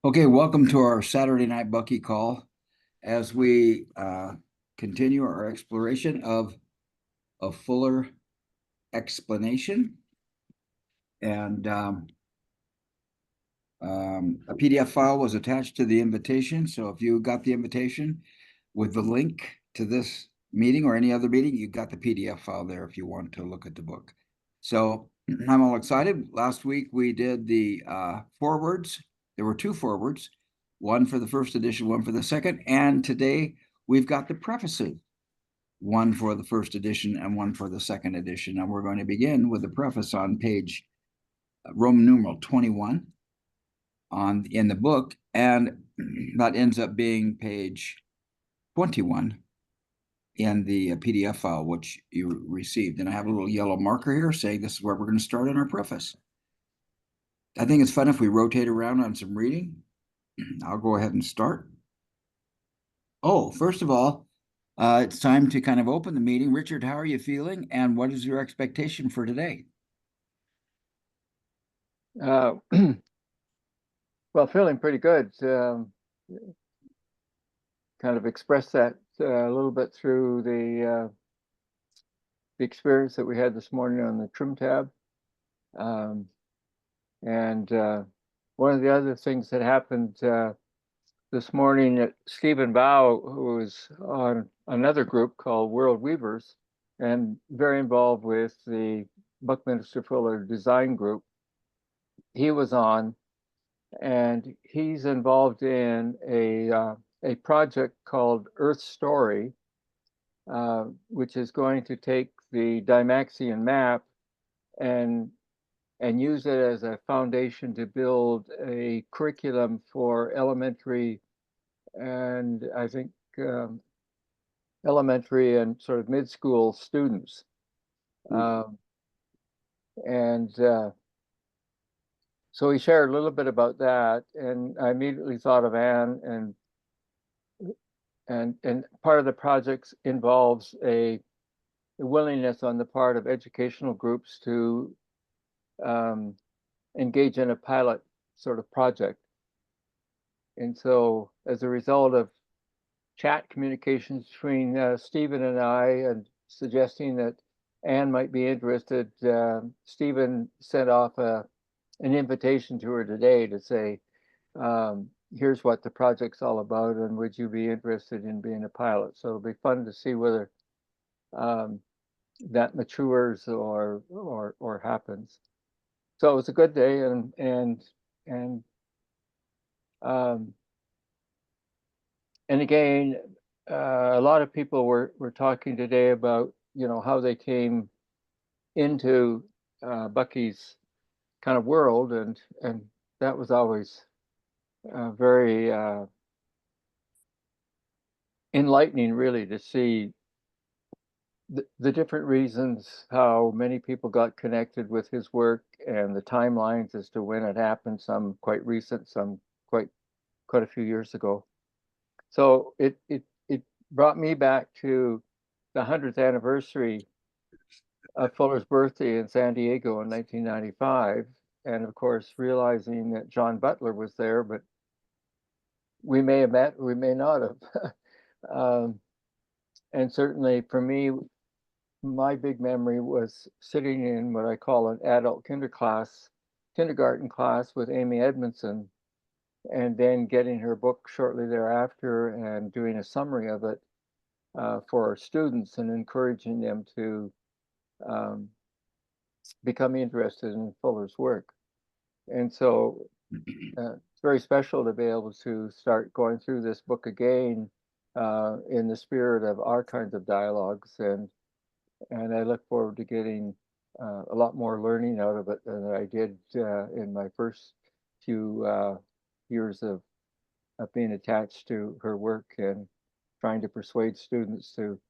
Okay, welcome to our Saturday Night Bucky call as we continue our exploration of a fuller explanation. And a PDF file was attached to the invitation. So if you got the invitation with the link to this meeting or any other meeting, you got the PDF file there if you want to look at the book. So I'm all excited. Last week we did the forewords. There were two forewords, one for the first edition, one for the second. And today we've got the prefaces, one for the first edition and one for the second edition. And we're going to begin with the preface on page Roman numeral 21 in the book, and that ends up being page 21 in the PDF file which you received. And I have a little yellow marker here saying this is where we're going to start on our preface. I think it's fun if we rotate around on some reading. I'll go ahead and start. Oh, first of all, it's time to kind of open the meeting. Richard, how are you feeling? And what is your expectation for today? Well, feeling pretty good. Kind of expressed that a little bit through the experience that we had this morning on the trim tab. And one of the other things that happened this morning at Stephen Bow, who was on another group called World Weavers and very involved with the Buckminster Fuller Design Group, he was on, and he's involved in a project called Earth Story, which is going to take the Dymaxion map and use it as a foundation to build a curriculum for elementary and I think elementary and sort of mid-school students. And so he shared a little bit about that, and I immediately thought of Anne, and part of the project involves a willingness on the part of educational groups to engage in a pilot sort of project. And so as a result of chat communications between Stephen and I, and suggesting that Anne might be interested, Stephen sent off an invitation to her today to say, here's what the project's all about, and would you be interested in being a pilot? So it'll be fun to see whether that matures or happens. So it was a good day, um, and again, a lot of people were talking today about how they came into Bucky's kind of world, and that was always very enlightening, really, to see the different reasons how many people got connected with his work and the timelines as to when it happened, some quite recent, some quite a few years ago. So it brought me back to the 100th anniversary of Fuller's birthday in San Diego in 1995, and of course realizing that John Butler was there, but we may have met, we may not have. And certainly for me, my big memory was sitting in what I call an adult kindergarten class with Amy Edmondson, and then getting her book shortly thereafter and doing a summary of it for our students and encouraging them to become interested in Fuller's work. And so it's very special to be able to start going through this book again in the spirit of our kinds of dialogues, and I look forward to getting a lot more learning out of it than I did in my first few years of being attached to her work and trying to persuade students to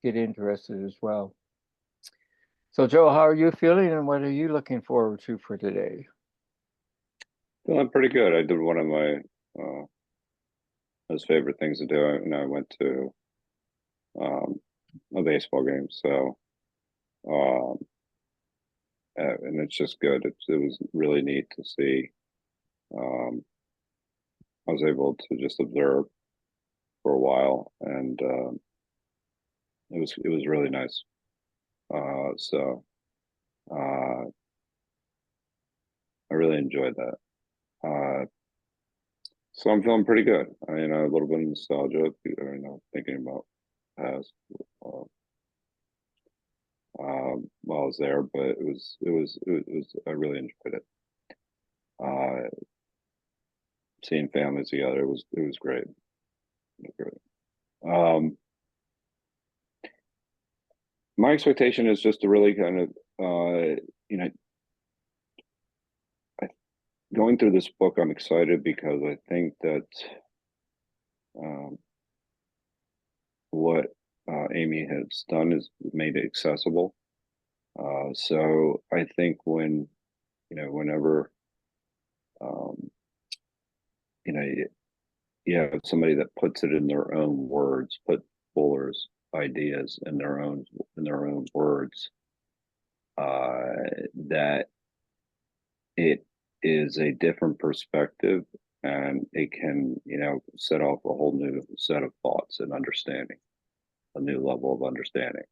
get interested as well. So, Joe, how are you feeling, and what are you looking forward to for today? Feeling pretty good. I did one of my most favorite things to do, and I went to a baseball game. So, um, and it's just good. It was really neat to see I was able to just observe for a while, and it was really nice. So I really enjoyed that. So I'm feeling pretty good. I mean, a little bit of nostalgia, thinking about past while I was there, but I really enjoyed it. Seeing families together, it was great. It was great. My expectation is just to really kind of, going through this book, I'm excited because I think that what Amy has done is made it accessible. So I think whenever, um, you have somebody that puts it in their own words, put Fuller's ideas in their own words, that it is a different perspective, and it can set off a whole new set of thoughts and understanding, a new level of understanding.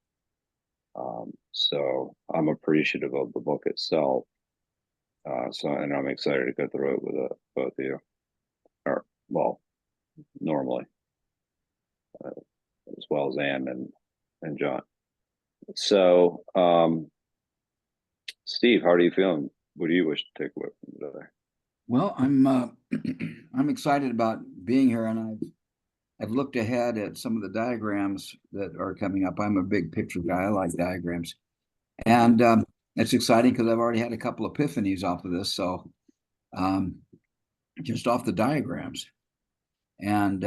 So I'm appreciative of the book itself. And I'm excited to go through it with both of you, or well, normally, as well as Anne and John. So, Steve, how are you feeling? What do you wish to take away from today? Well, I'm excited about being here, and I've looked ahead at some of the diagrams that are coming up. I'm a big picture guy. I like diagrams, and it's exciting because I've already had a couple epiphanies off of this. So, just off the diagrams, and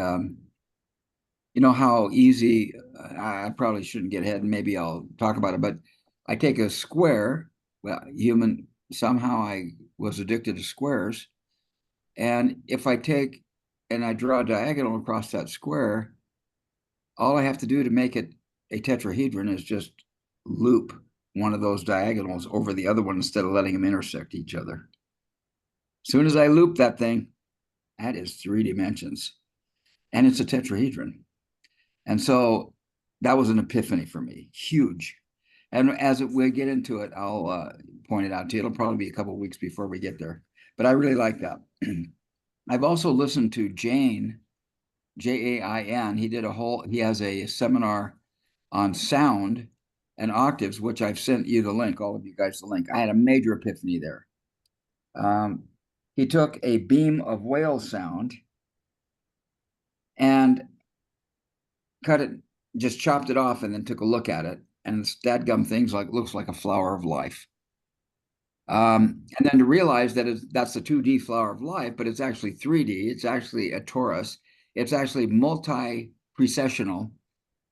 you know how easy. I probably shouldn't get ahead, and maybe I'll talk about it. But I take a square. Well, somehow I was addicted to squares. And if I take and I draw a diagonal across that square, all I have to do to make it a tetrahedron is just loop one of those diagonals over the other one instead of letting them intersect each other. As soon as I loop that thing, that is 3 dimensions, and it's a tetrahedron. And so that was an epiphany for me, huge. And as we get into it, I'll point it out to you. It'll probably be a couple of weeks before we get there, but I really like that. I've also listened to Jain, Jain. He has a seminar on sound and octaves, which I've sent you the link, all of you guys the link. I had a major epiphany there. He took a beam of whale sound and just chopped it off, and then took a look at it. And dadgum things looks like a flower of life. And then to realize that that's the 2D flower of life, but it's actually 3D. It's actually a torus. It's actually multi-precessional,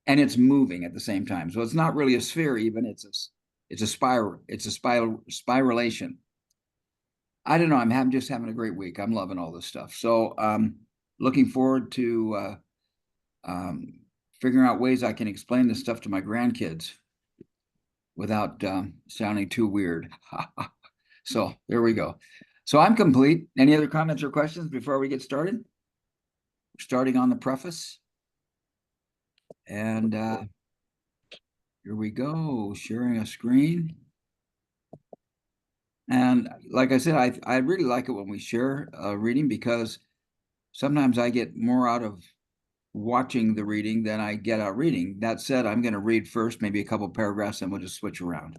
and it's moving at the same time. So it's not really a sphere even. It's a spiral. It's a spiralation. I don't know. I'm just having a great week. I'm loving all this stuff. So looking forward to figuring out ways I can explain this stuff to my grandkids without sounding too weird. So there we go. So I'm complete. Any other comments or questions before we get started? We're starting on the preface. And here we go, sharing a screen. And like I said, I really like it when we share reading, because sometimes I get more out of watching the reading than I get out reading. That said, I'm going to read first, maybe a couple paragraphs, and we'll just switch around.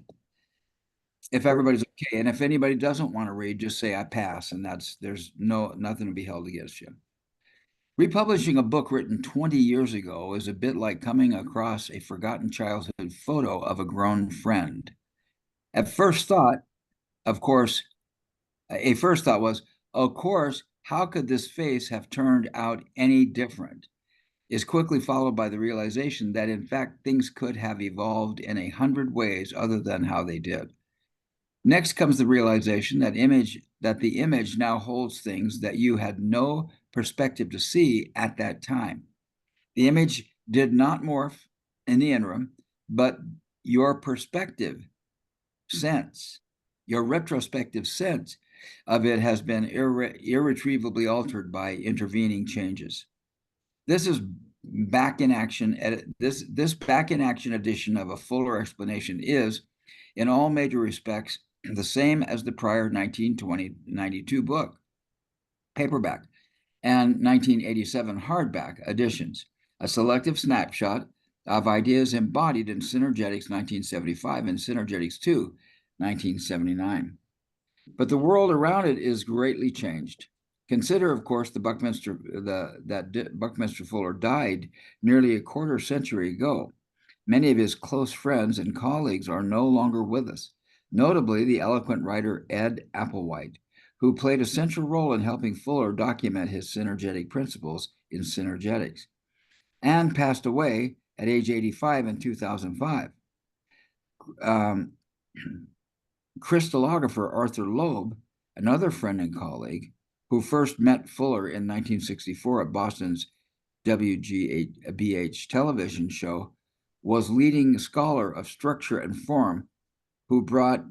If everybody's okay, and if anybody doesn't want to read, just say I pass, and there's nothing to be held against you. Republishing a book written 20 years ago is a bit like coming across a forgotten childhood photo of a grown friend. At first thought, of course, was, of course, how could this face have turned out any different? Is quickly followed by the realization that, in fact, things could have evolved in 100 ways other than how they did. Next comes the realization that the image now holds things that you had no perspective to see at that time. The image did not morph in the interim, but your perspective sense, your retrospective sense of it has been irretrievably altered by intervening changes. This is back in action. This back in action edition of a fuller explanation is, in all major respects, the same as the prior 1992 book, paperback, and 1987 hardback editions, a selective snapshot of ideas embodied in Synergetics 1975 and Synergetics 2, 1979. But the world around it is greatly changed. Consider, of course, that Buckminster Fuller died nearly a quarter century ago. Many of his close friends and colleagues are no longer with us, notably the eloquent writer Ed Applewhite, who played a central role in helping Fuller document his synergetic principles in Synergetics, and passed away at age 85 in 2005. Crystallographer Arthur Loeb, another friend and colleague, who first met Fuller in 1964 at Boston's WGBH television show, was leading scholar of structure and form, who brought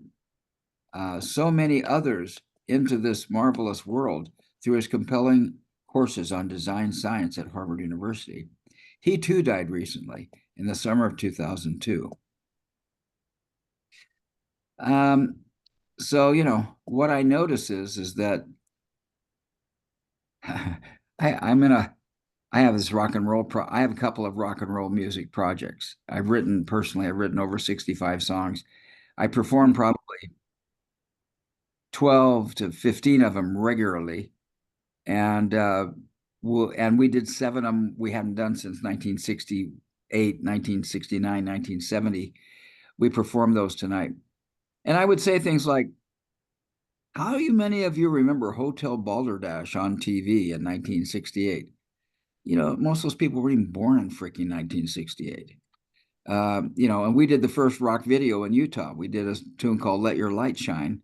so many others into this marvelous world through his compelling courses on design science at Harvard University. He too died recently in the summer of 2002. So, you know, what I notice is that I have this rock and roll I have a couple of rock and roll music projects. I've written over 65 songs. I perform probably 12 to 15 of them regularly. And we did 7 of them we hadn't done since 1968, 1969, 1970. We performed those tonight. And I would say things like, how many of you remember Hotel Balderdash on TV in 1968? You know, most of those people were even born in freaking 1968. You know, and we did the first rock video in Utah. We did a tune called Let Your Light Shine.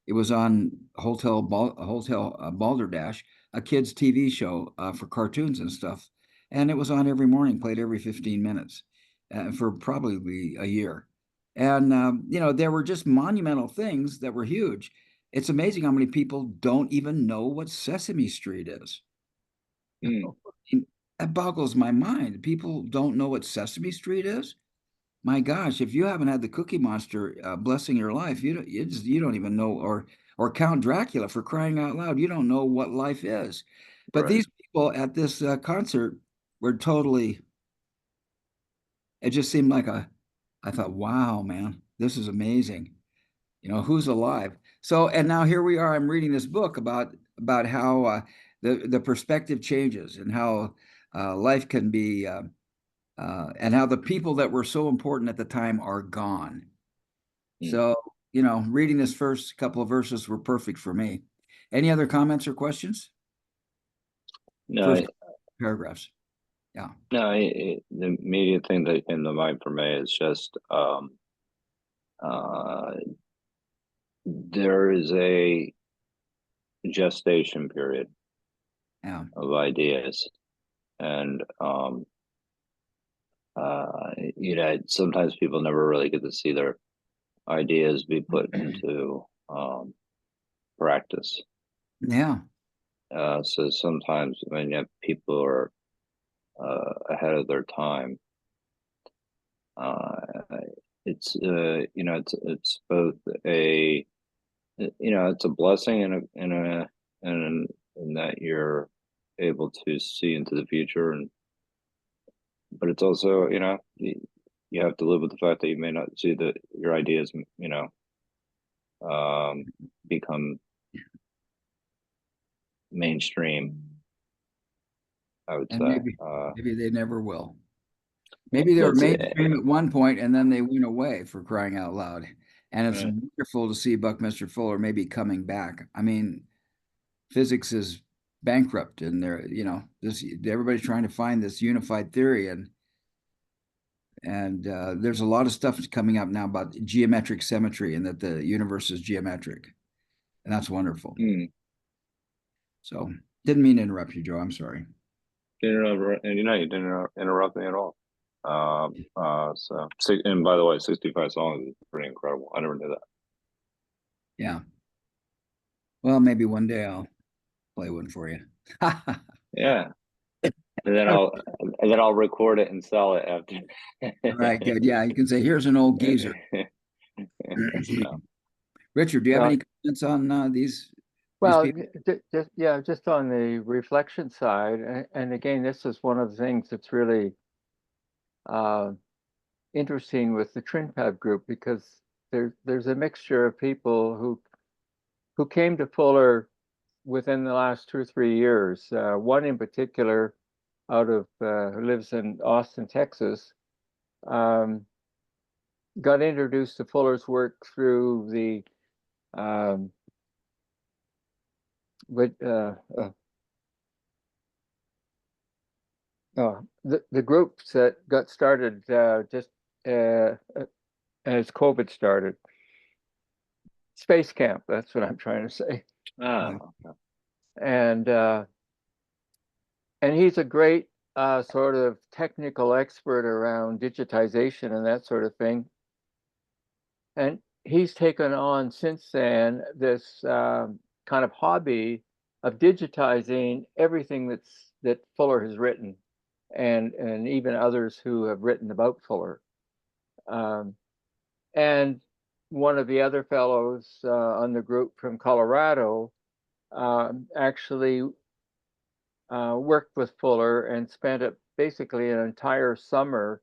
It was on Hotel Balderdash, a kids' TV show for cartoons and stuff. And it was on every morning, played every 15 minutes for probably a year. And, you know, there were just monumental things that were huge. It's amazing how many people don't even know what Sesame Street is. That boggles my mind. People don't know what Sesame Street is. My gosh, if you haven't had the Cookie Monster blessing your life, you don't even know, or Count Dracula, for crying out loud, you don't know what life is. But these people at this concert were totally. It just seemed like I thought, wow, man, this is amazing. You know, who's alive? So, and now here we are. I'm reading this book about how the perspective changes and how life can be. And how the people that were so important at the time are gone. So, you know, reading this first couple of verses were perfect for me. Any other comments or questions? No, First paragraphs. Yeah. no. The immediate thing that came to mind for me is just there is a gestation period of ideas, and you know, sometimes people never really get to see their ideas be put into practice. Yeah. So sometimes when people are ahead of their time, it's you know, it's both a, you know, it's a blessing in that you're able to see into the future, and but it's also, you know, you have to live with the fact that you may not see your ideas, you know, become mainstream, I would And say. maybe they never will. Maybe they were mainstream at one point and then they went away, for crying out loud. And it's wonderful to see Buckminster Fuller maybe coming back. I mean, physics is bankrupt, and you know, everybody's trying to find this unified theory, and there's a lot of stuff coming up now about geometric symmetry and that the universe is geometric, and that's wonderful. So, didn't mean to interrupt you, Joe. I'm sorry. And you know, you didn't interrupt me at all. So, and by the way, 65 songs is pretty incredible. I never knew that. Yeah. Well, maybe one day I'll play one for you. Yeah. And then I'll record it and sell it after. All right, good. Yeah, you can say, here's an old geezer. So, Richard, do you have Yeah. any comments on these Well, people? just on the reflection side, and again, this is one of the things that's really interesting with the TrinPav group, because there's a mixture of people who came to Fuller within the last 2 or 3 years. One in particular, out of who lives in Austin, Texas, got introduced to Fuller's work through the with the groups that got started just as COVID started. Space Camp, that's what I'm trying to say. oh, And he's a great sort of technical expert around digitization and that sort of thing. And he's taken on since then this kind of hobby of digitizing everything that Fuller has written, and even others who have written about Fuller. And one of the other fellows on the group from Colorado actually worked with Fuller and spent basically an entire summer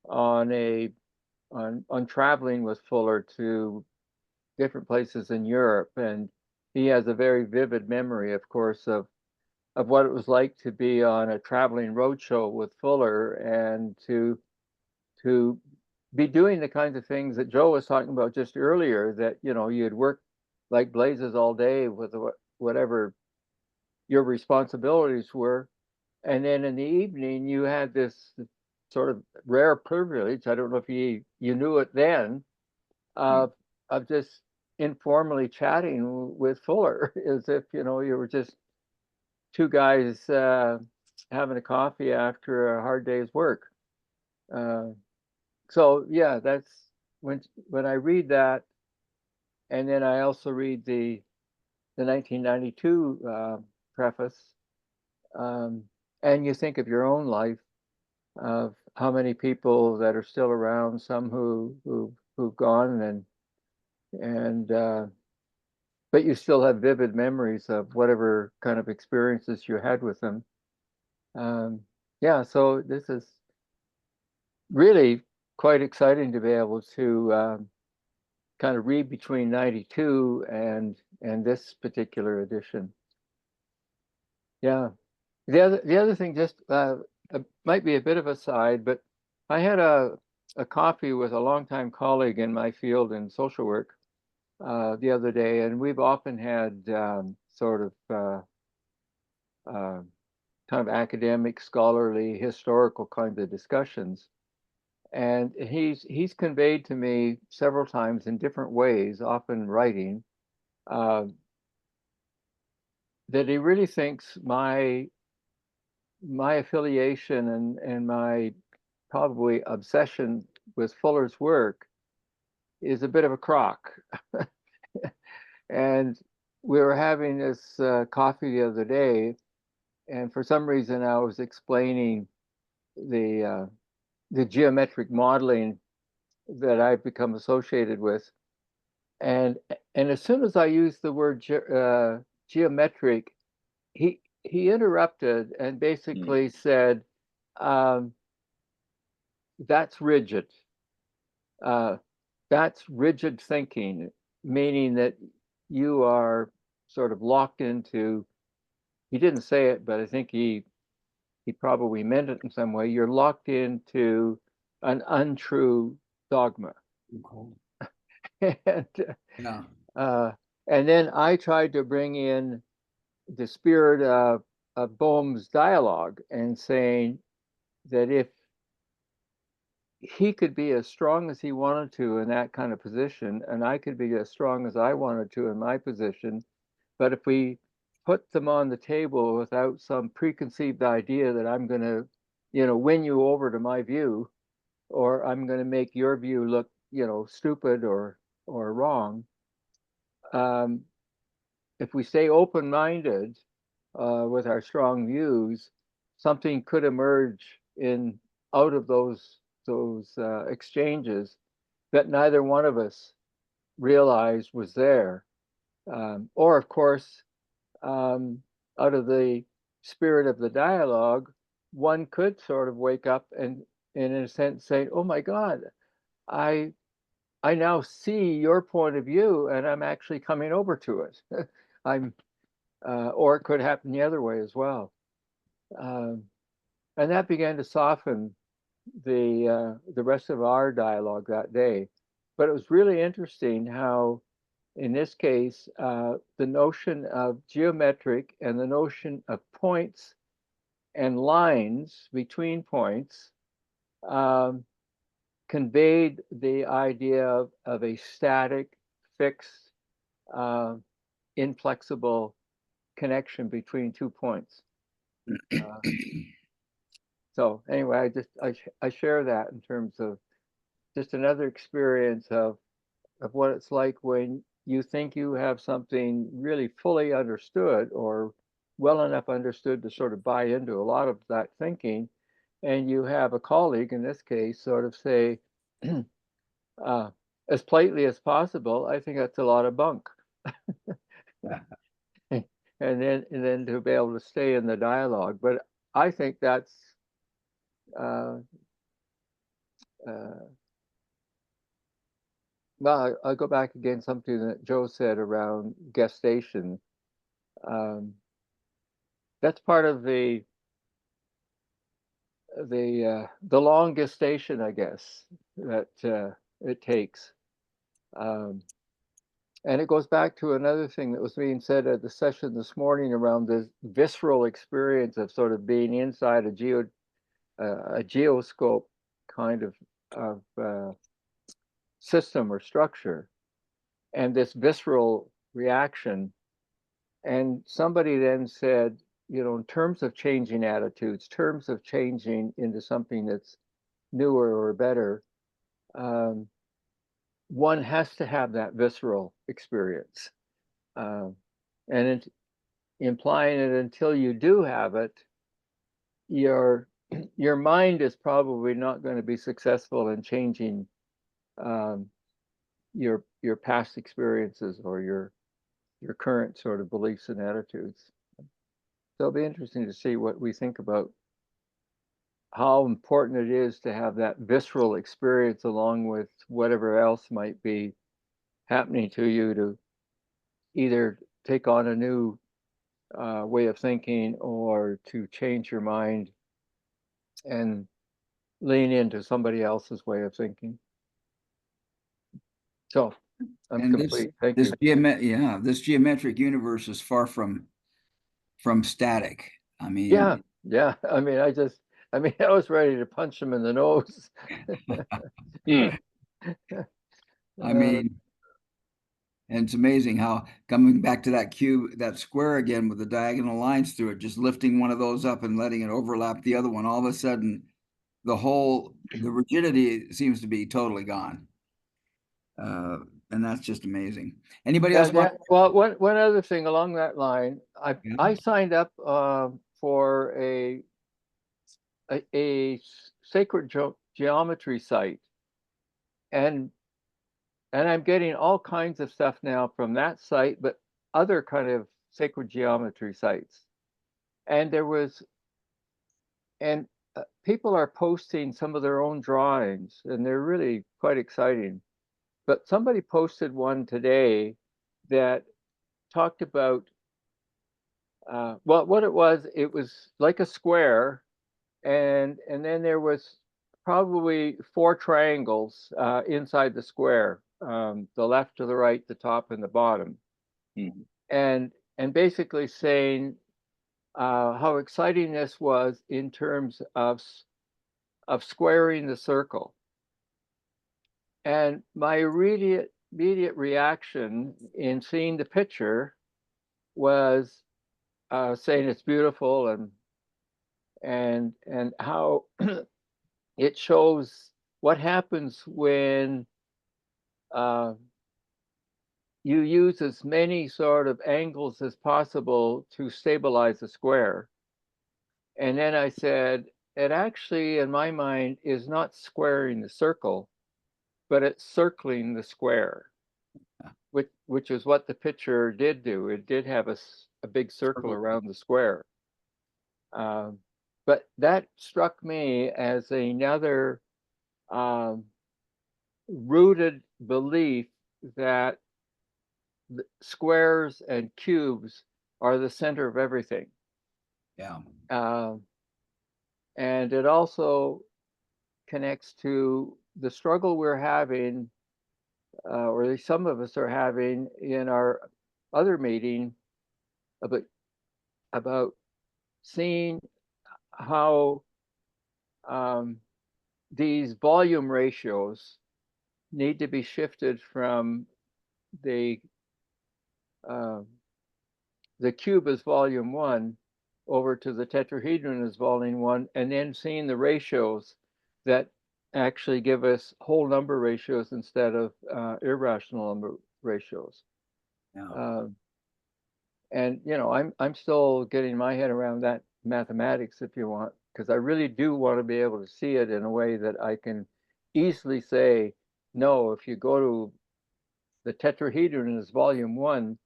on traveling with Fuller to different places in Europe. And he has a very vivid memory, of course, of what it was like to be on a traveling roadshow with Fuller, and to be doing the kinds of things that Joe was talking about just earlier, that you'd work like blazes all day with whatever your responsibilities were, and then in the evening you had this sort of rare privilege, I don't know if you knew it then, of just informally chatting with Fuller as if you were just two guys having a coffee after a hard day's work. So yeah, that's when I read that, and then I also read the 1992 preface, and you think of your own life, of how many people that are still around, some who've gone, and but you still have vivid memories of whatever kind of experiences you had with them. Yeah, so this is really quite exciting to be able to kind of read between 92 and this particular edition. Yeah. The other thing, just might be a bit of a side, but I had a coffee with a longtime colleague in my field in social work the other day, and we've often had sort of kind of academic, scholarly, historical kinds of discussions. And he's conveyed to me several times in different ways, often writing, that he really thinks my affiliation and my probably obsession with Fuller's work is a bit of a crock. And we were having this coffee the other day, and for some reason I was explaining the geometric modeling that I've become associated with, and as soon as I used the word geometric, he interrupted and basically said, "That's rigid. That's rigid thinking," meaning that you are sort of locked into. He didn't say it, but I think he probably meant it in some way. You're locked into an untrue dogma. and, Yeah. and then I tried to bring in the spirit of Boehm's dialogue, and saying that if he could be as strong as he wanted to in that kind of position, and I could be as strong as I wanted to in my position, but if we put them on the table without some preconceived idea that I'm going to, win you over to my view, or I'm going to make your view look, stupid or wrong, if we stay open-minded with our strong views, something could emerge out of those exchanges that neither one of us realized was there. Or of course, out of the spirit of the dialogue, one could sort of wake up and in a sense say, oh my God, I now see your point of view and I'm actually coming over to it. Or it could happen the other way as well. And that began to soften the rest of our dialogue that day. But it was really interesting how, in this case, the notion of geometric and the notion of points and lines between points conveyed the idea of a static, fixed, inflexible connection between 2 points. So anyway, I share that in terms of just another experience of what it's like when you think you have something really fully understood or well enough understood to sort of buy into a lot of that thinking, and you have a colleague in this case sort of say, as politely as possible, I think that's a lot of bunk. and then to be able to stay in the dialogue. But I think that's well, I'll go back again, something that Joe said around gestation. That's part of the long gestation, I guess, that it takes. And it goes back to another thing that was being said at the session this morning around this visceral experience of sort of being inside a geoscope kind of system or structure, and this visceral reaction. And somebody then said, you know, in terms of changing attitudes, terms of changing into something that's newer or better, one has to have that visceral experience. And implying it until you do have it, your mind is probably not going to be successful in changing your past experiences or your current sort of beliefs and attitudes. So it'll be interesting to see what we think about how important it is to have that visceral experience along with whatever else might be happening to you to either take on a new way of thinking or to change your mind and lean into somebody else's way of thinking. So I'm And complete. Thank this you. this geometric universe is far from static. I mean, Yeah. I mean, I was ready to punch him in the nose. I mean, and it's amazing how coming back to that cube, that square again with the diagonal lines through it, just lifting one of those up and letting it overlap the other one, all of a sudden the rigidity seems to be totally gone. And that's just amazing. Anybody else want? Well, one other thing along that line, I signed up for a sacred geometry site, and I'm getting all kinds of stuff now from that site, but other kind of sacred geometry sites. And people are posting some of their own drawings, and they're really quite exciting. But somebody posted one today that talked about, well, what it was like a square, and then there was probably 4 triangles inside the square, the left to the right, the top, and the bottom. Mhm. And basically saying how exciting this was in terms of squaring the circle. And my immediate reaction in seeing the picture was saying it's beautiful and how it shows what happens when you use as many sort of angles as possible to stabilize a square. And then I said, it actually, in my mind, is not squaring the circle, but it's circling the square, which is what the picture did do. It did have a big circle around the square. But that struck me as another rooted belief that squares and cubes are the center of everything. Yeah. And it also connects to the struggle we're having, or at least some of us are having in our other meeting about seeing how these volume ratios need to be shifted from the cube as volume 1 over to the tetrahedron as volume 1, and then seeing the ratios that actually give us whole number ratios instead of irrational number ratios. Yeah. And I'm still getting my head around that mathematics, if you want, because I really do want to be able to see it in a way that I can easily say, no, if you go to the tetrahedron as volume 1,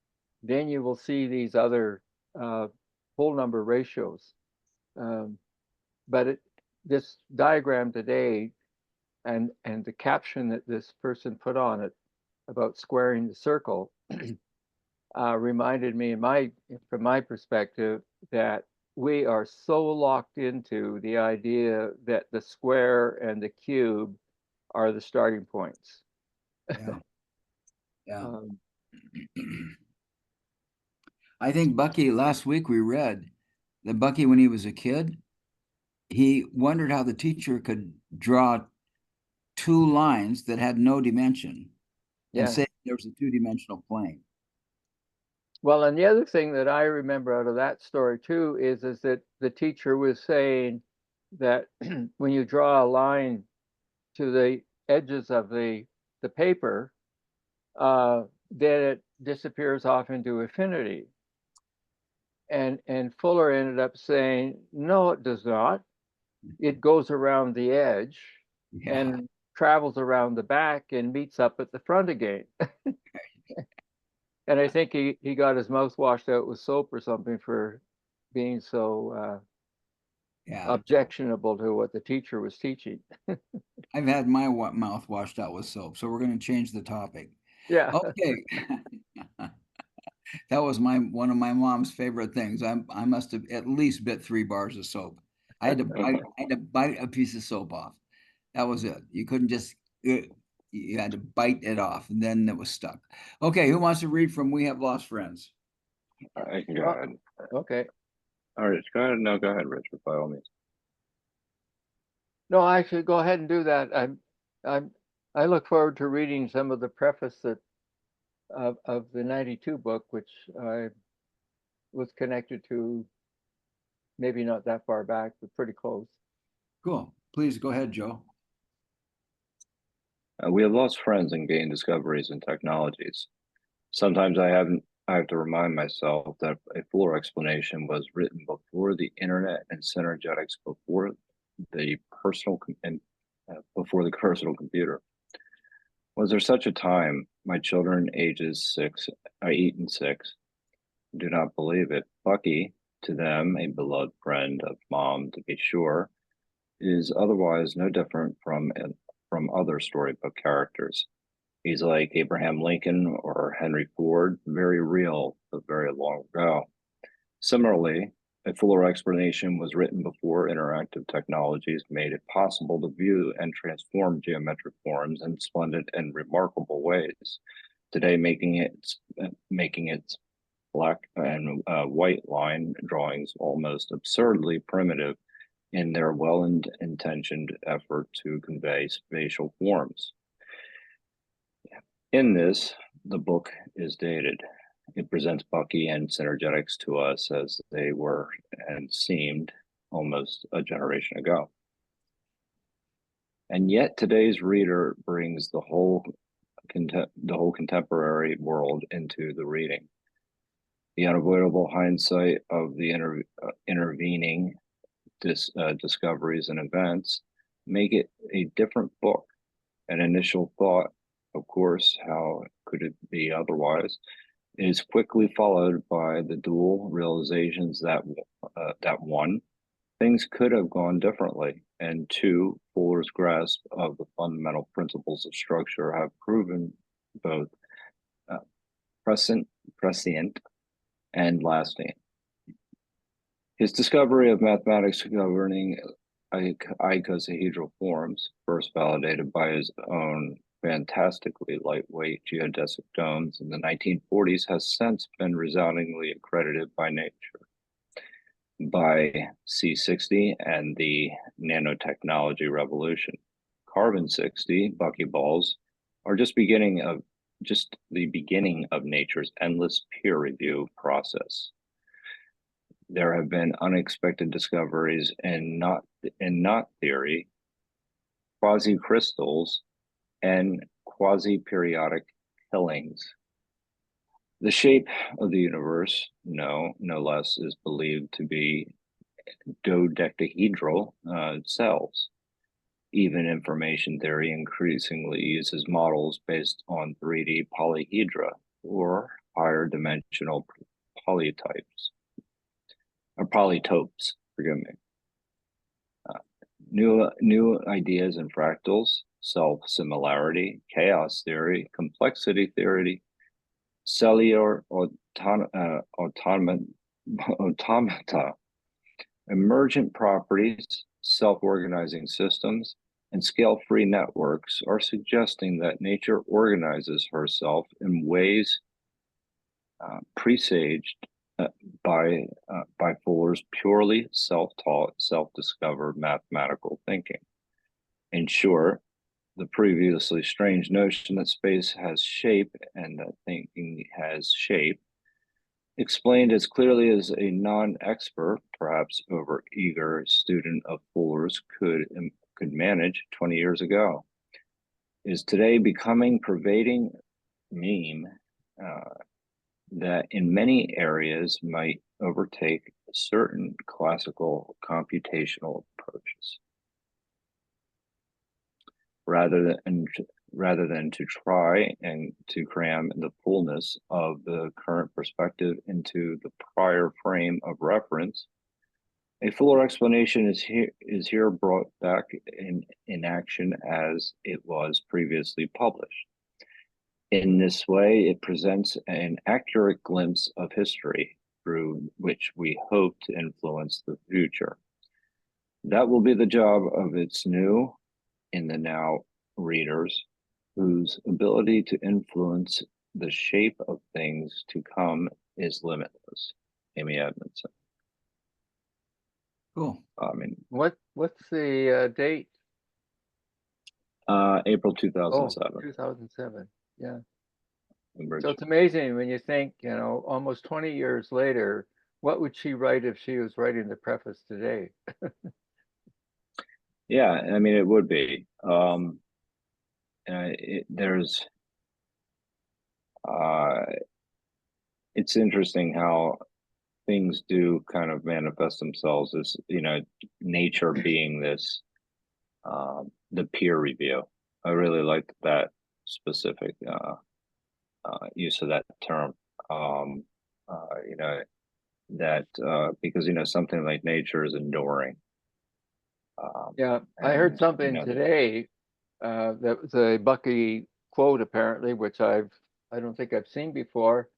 then you will see these other whole number ratios. But this diagram today and the caption that this person put on it about squaring the circle reminded me, from my perspective, that we are so locked into the idea that the square and the cube are the starting points. Yeah. Yeah. Um, I think Bucky, last week we read that Bucky, when he was a kid, he wondered how the teacher could draw two lines that had no dimension and yeah. say there was a two-dimensional plane. Well, and the other thing that I remember out of that story too is that the teacher was saying that when you draw a line to the edges of the paper, then it disappears off into infinity. And Fuller ended up saying, no, it does not. It goes around the edge Yeah. and travels around the back and meets up at the front again. And I think he got his mouth washed out with soap or something for being so Yeah. objectionable to what the teacher was teaching. I've had my mouth washed out with soap, so we're going to change the topic. Yeah. Okay. That was one of my mom's favorite things. I must have at least bit 3 bars of soap. I had to bite a piece of soap off. That was it. You couldn't just you had to bite it off, and then it was stuck. Okay, who wants to read from We Have Lost Friends? I can go ahead. Okay. All right, go ahead. No, go ahead, Richard, by all means. No, I should go ahead and do that. I look forward to reading some of the preface of the 92 book, which I was connected to, maybe not that far back, but pretty close. Cool. Please go ahead, Joe. We have lost friends and gained discoveries and technologies. Sometimes I have to remind myself that a fuller explanation was written before the internet and synergetics, before the personal computer. Was there such a time? My children, ages 8 and 6, do not believe it. Bucky, to them, a beloved friend of Mom, to be sure, is otherwise no different from other storybook characters. He's like Abraham Lincoln or Henry Ford, very real, but very long ago. Similarly, a fuller explanation was written before interactive technologies made it possible to view and transform geometric forms in splendid and remarkable ways. Today, making its black and white line drawings almost absurdly primitive in their well-intentioned effort to convey spatial forms. In this, the book is dated. It presents Bucky and synergetics to us as they were and seemed almost a generation ago. And yet today's reader brings the whole the whole contemporary world into the reading. The unavoidable hindsight of the intervening discoveries and events make it a different book. An initial thought, of course, how could it be otherwise, is quickly followed by the dual realizations that one, things could have gone differently, and two, Fuller's grasp of the fundamental principles of structure have proven both prescient and lasting. His discovery of mathematics governing icosahedral forms, first validated by his own fantastically lightweight geodesic domes in the 1940s, has since been resoundingly accredited by nature, by C60 and the nanotechnology revolution. Carbon 60 buckyballs are just the beginning of nature's endless peer review process. There have been unexpected discoveries in knot theory, quasi-crystals, and quasi-periodic killings. The shape of the universe, no less, is believed to be dodecahedral cells. Even information theory increasingly uses models based on 3D polyhedra or higher dimensional polytopes, forgive me. New ideas in fractals, self-similarity, chaos theory, complexity theory, cellular automata, emergent properties, self-organizing systems, and scale-free networks are suggesting that nature organizes herself in ways presaged by Fuller's purely self-taught, self-discovered mathematical thinking. In short, the previously strange notion that space has shape and that thinking has shape, explained as clearly as a non-expert, perhaps over-eager student of Fuller's could manage 20 years ago, is today becoming pervading meme that in many areas might overtake certain classical computational approaches. Rather than to try and to cram the fullness of the current perspective into the prior frame of reference, a fuller explanation is here brought back in action as it was previously published. In this way, it presents an accurate glimpse of history through which we hope to influence the future. That will be the job of its new, in the now, readers, whose ability to influence the shape of things to come is limitless. Amy Edmondson. Cool. I mean, What's the date? April Oh, 2007. 2007. Yeah. Cambridge. So it's amazing when you think, almost 20 years later, what would she write if she was writing the preface today? Yeah, I mean, it would be. It's interesting how things do kind of manifest themselves as, nature being this, the peer review. I really liked that specific use of that term. Because, something like nature is enduring. Yeah, I heard And, something today that was a Bucky quote apparently, which I don't think I've seen before.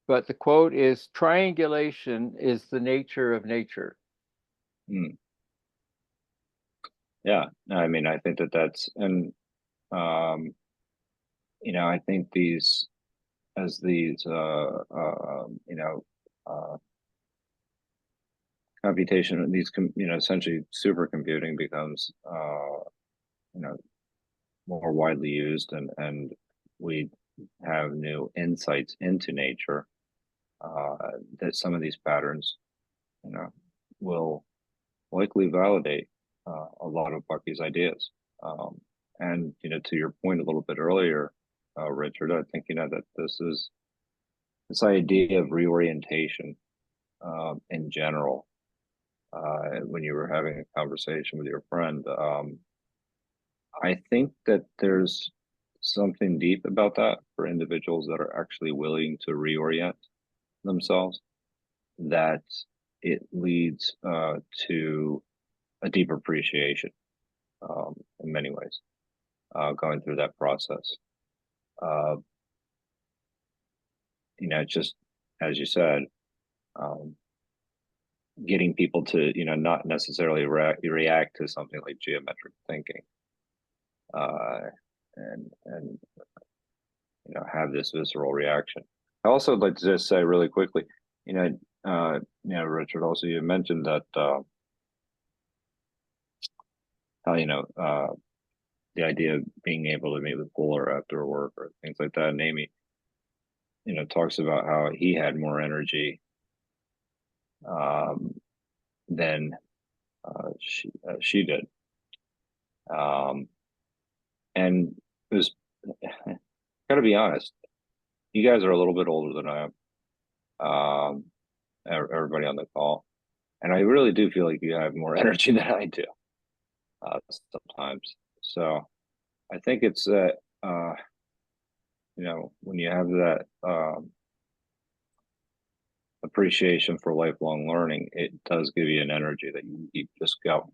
But the quote is, "Triangulation is the nature of nature." Yeah, I mean, I think that's, and I think computation, essentially supercomputing becomes, more widely used, and we have new insights into nature, that some of these patterns, will likely validate a lot of Bucky's ideas. And to your point a little bit earlier, Richard. I think, that this idea of reorientation in general, when you were having a conversation with your friend, I think that there's something deep about that for individuals that are actually willing to reorient themselves, that it leads to a deeper appreciation in many ways, going through that process. Just as you said, getting people to, not necessarily react to something like geometric thinking, and have this visceral reaction. I also would like to just say really quickly, Richard, also you mentioned that how the idea of being able to meet with Fuller after work or things like that, and Amy, talks about how he had more energy than she did, and it was gotta be honest, you guys are a little bit older than I am, everybody on the call, and I really do feel like you have more energy than I do sometimes. So I think it's that when you have that appreciation for lifelong learning, it does give you an energy that you keep just going.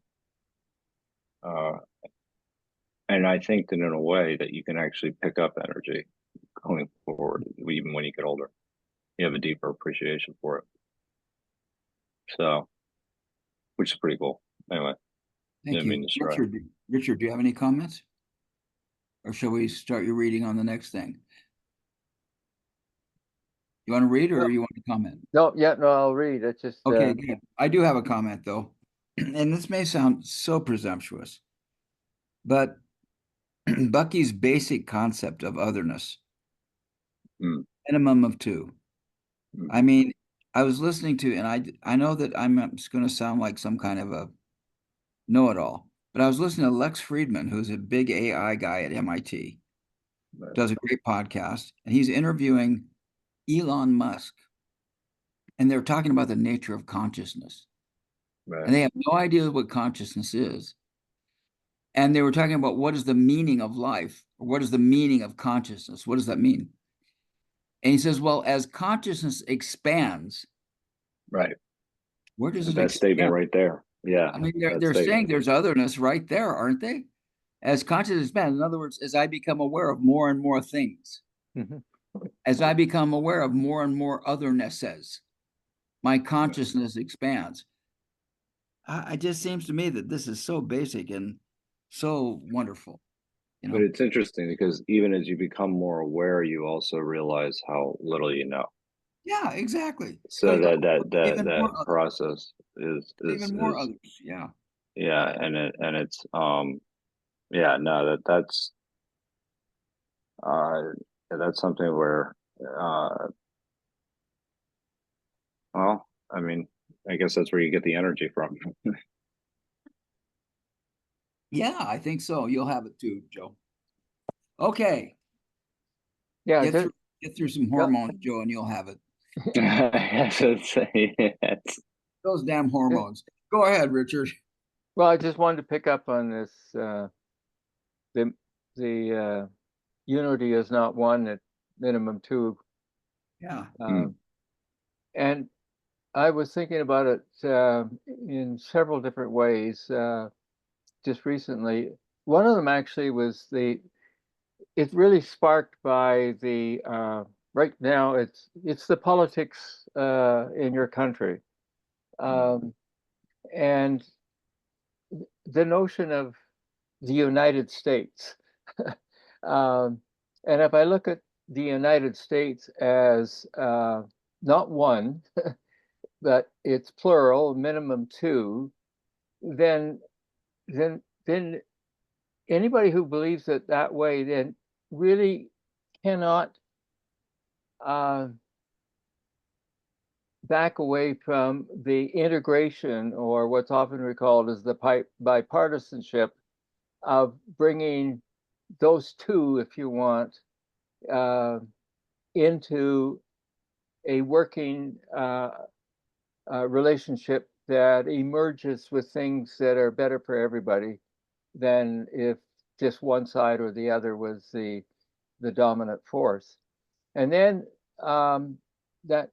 And I think that in a way that you can actually pick up energy going forward, even when you get older, you have a deeper appreciation for it. So, which is pretty cool. Anyway, Thank didn't you. mean to stray. Richard, do you have any comments? Or shall we start your reading on the next thing? You want to read or you want to comment? No, I'll read. It's just Okay, good. I do have a comment though, and this may sound so presumptuous, but Bucky's basic concept of otherness, minimum of two. I mean, I was listening to, and I know that I'm just going to sound like some kind of a know-it-all, but I was listening to Lex Friedman, who's a big AI guy at MIT, does a great podcast, and he's interviewing Elon Musk, and they're talking about the nature of consciousness, and they have no idea what consciousness is. And they were talking about what is the meaning of life, or what is the meaning of consciousness? What does that mean? And he says, well, as consciousness expands, Right. where does it That statement expand? right there. Yeah. I mean, they're saying there's otherness right there, aren't they? As consciousness expands, in other words, as I become aware of more and more things, as I become aware of more and more othernesses, my consciousness expands. It just seems to me that this is so basic and so wonderful. But it's interesting because even as you become more aware, you also realize how little you know. Yeah, exactly. So that process is even more others. Yeah. Yeah, and it's that's something where well, I mean, I guess that's where you get the energy from. Yeah, I think so. You'll have it too, Joe. Okay. yeah, Get through some hormones, Joe, and you'll have it. Yes. Those damn hormones. Go ahead, Richard. Well, I just wanted to pick up on this. The unity is not one at minimum two. Yeah. And I was thinking about it in several different ways just recently. One of them actually was it's really sparked by the right now it's the politics in your country, and the notion of the United States. And if I look at the United States as not one, but it's plural, minimum two, then anybody who believes it that way then really cannot back away from the integration, or what's often recalled as the bipartisanship of bringing those two, if you want, into a working relationship that emerges with things that are better for everybody than if just one side or the other was the dominant force. And then that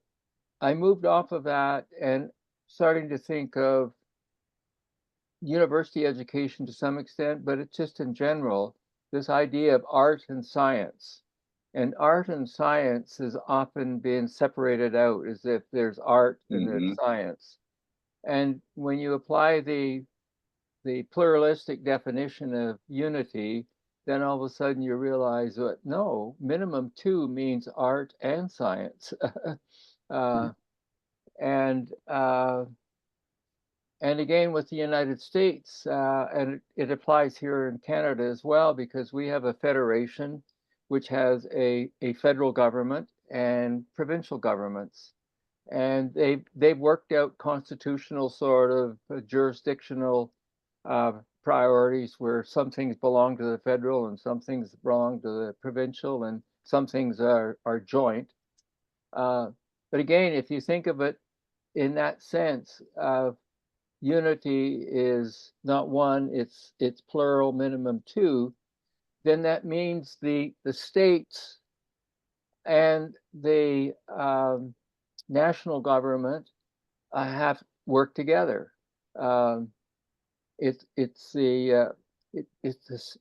I moved off of that and starting to think of university education to some extent, but it's just in general, this idea of art and science. And art and science has often been separated out as if there's art and there's science. And when you apply the pluralistic definition of unity, then all of a sudden you realize that no, minimum two means art and science. And again with the United States, and it applies here in Canada as well, because we have a federation which has a federal government and provincial governments. And they've worked out constitutional sort of jurisdictional priorities where some things belong to the federal and some things belong to the provincial and some things are joint. But again, if you think of it in that sense, unity is not one, it's plural, minimum two, then that means the states and the national government have worked together. It's this,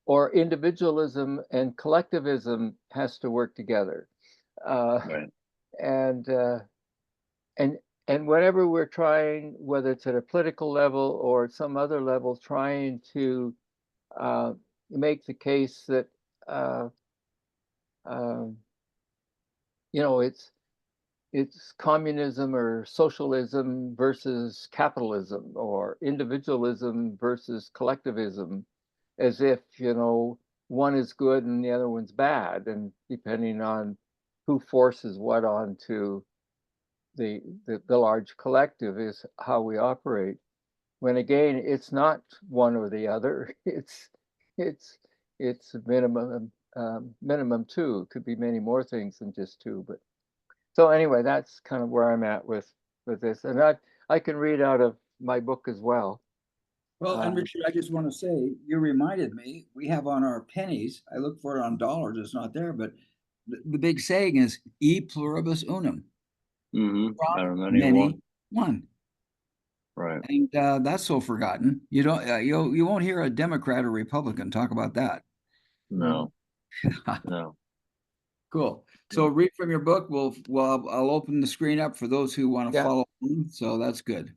or individualism and collectivism has to work together. Right. And whenever we're trying, whether it's at a political level or at some other level, trying to make the case that you know, it's communism or socialism versus capitalism, or individualism versus collectivism, as if, you know, one is good and the other one's bad, and depending on who forces what onto the large collective is how we operate. When again, it's not one or the other. It's minimum minimum two. It could be many more things than just two. But so anyway, that's kind of where I'm at with this, and I can read out of my book as well. Well, and Richard, I just want to say, you reminded me, we have on our pennies, I look for it on dollars, it's not there, but the big saying is e pluribus unum. Out of Many, one. Right. And that's so forgotten. You don't, you won't hear a Democrat or Republican talk about that. No. No. Cool. So read from your book. I'll open the screen up for those who want to follow along. So that's good.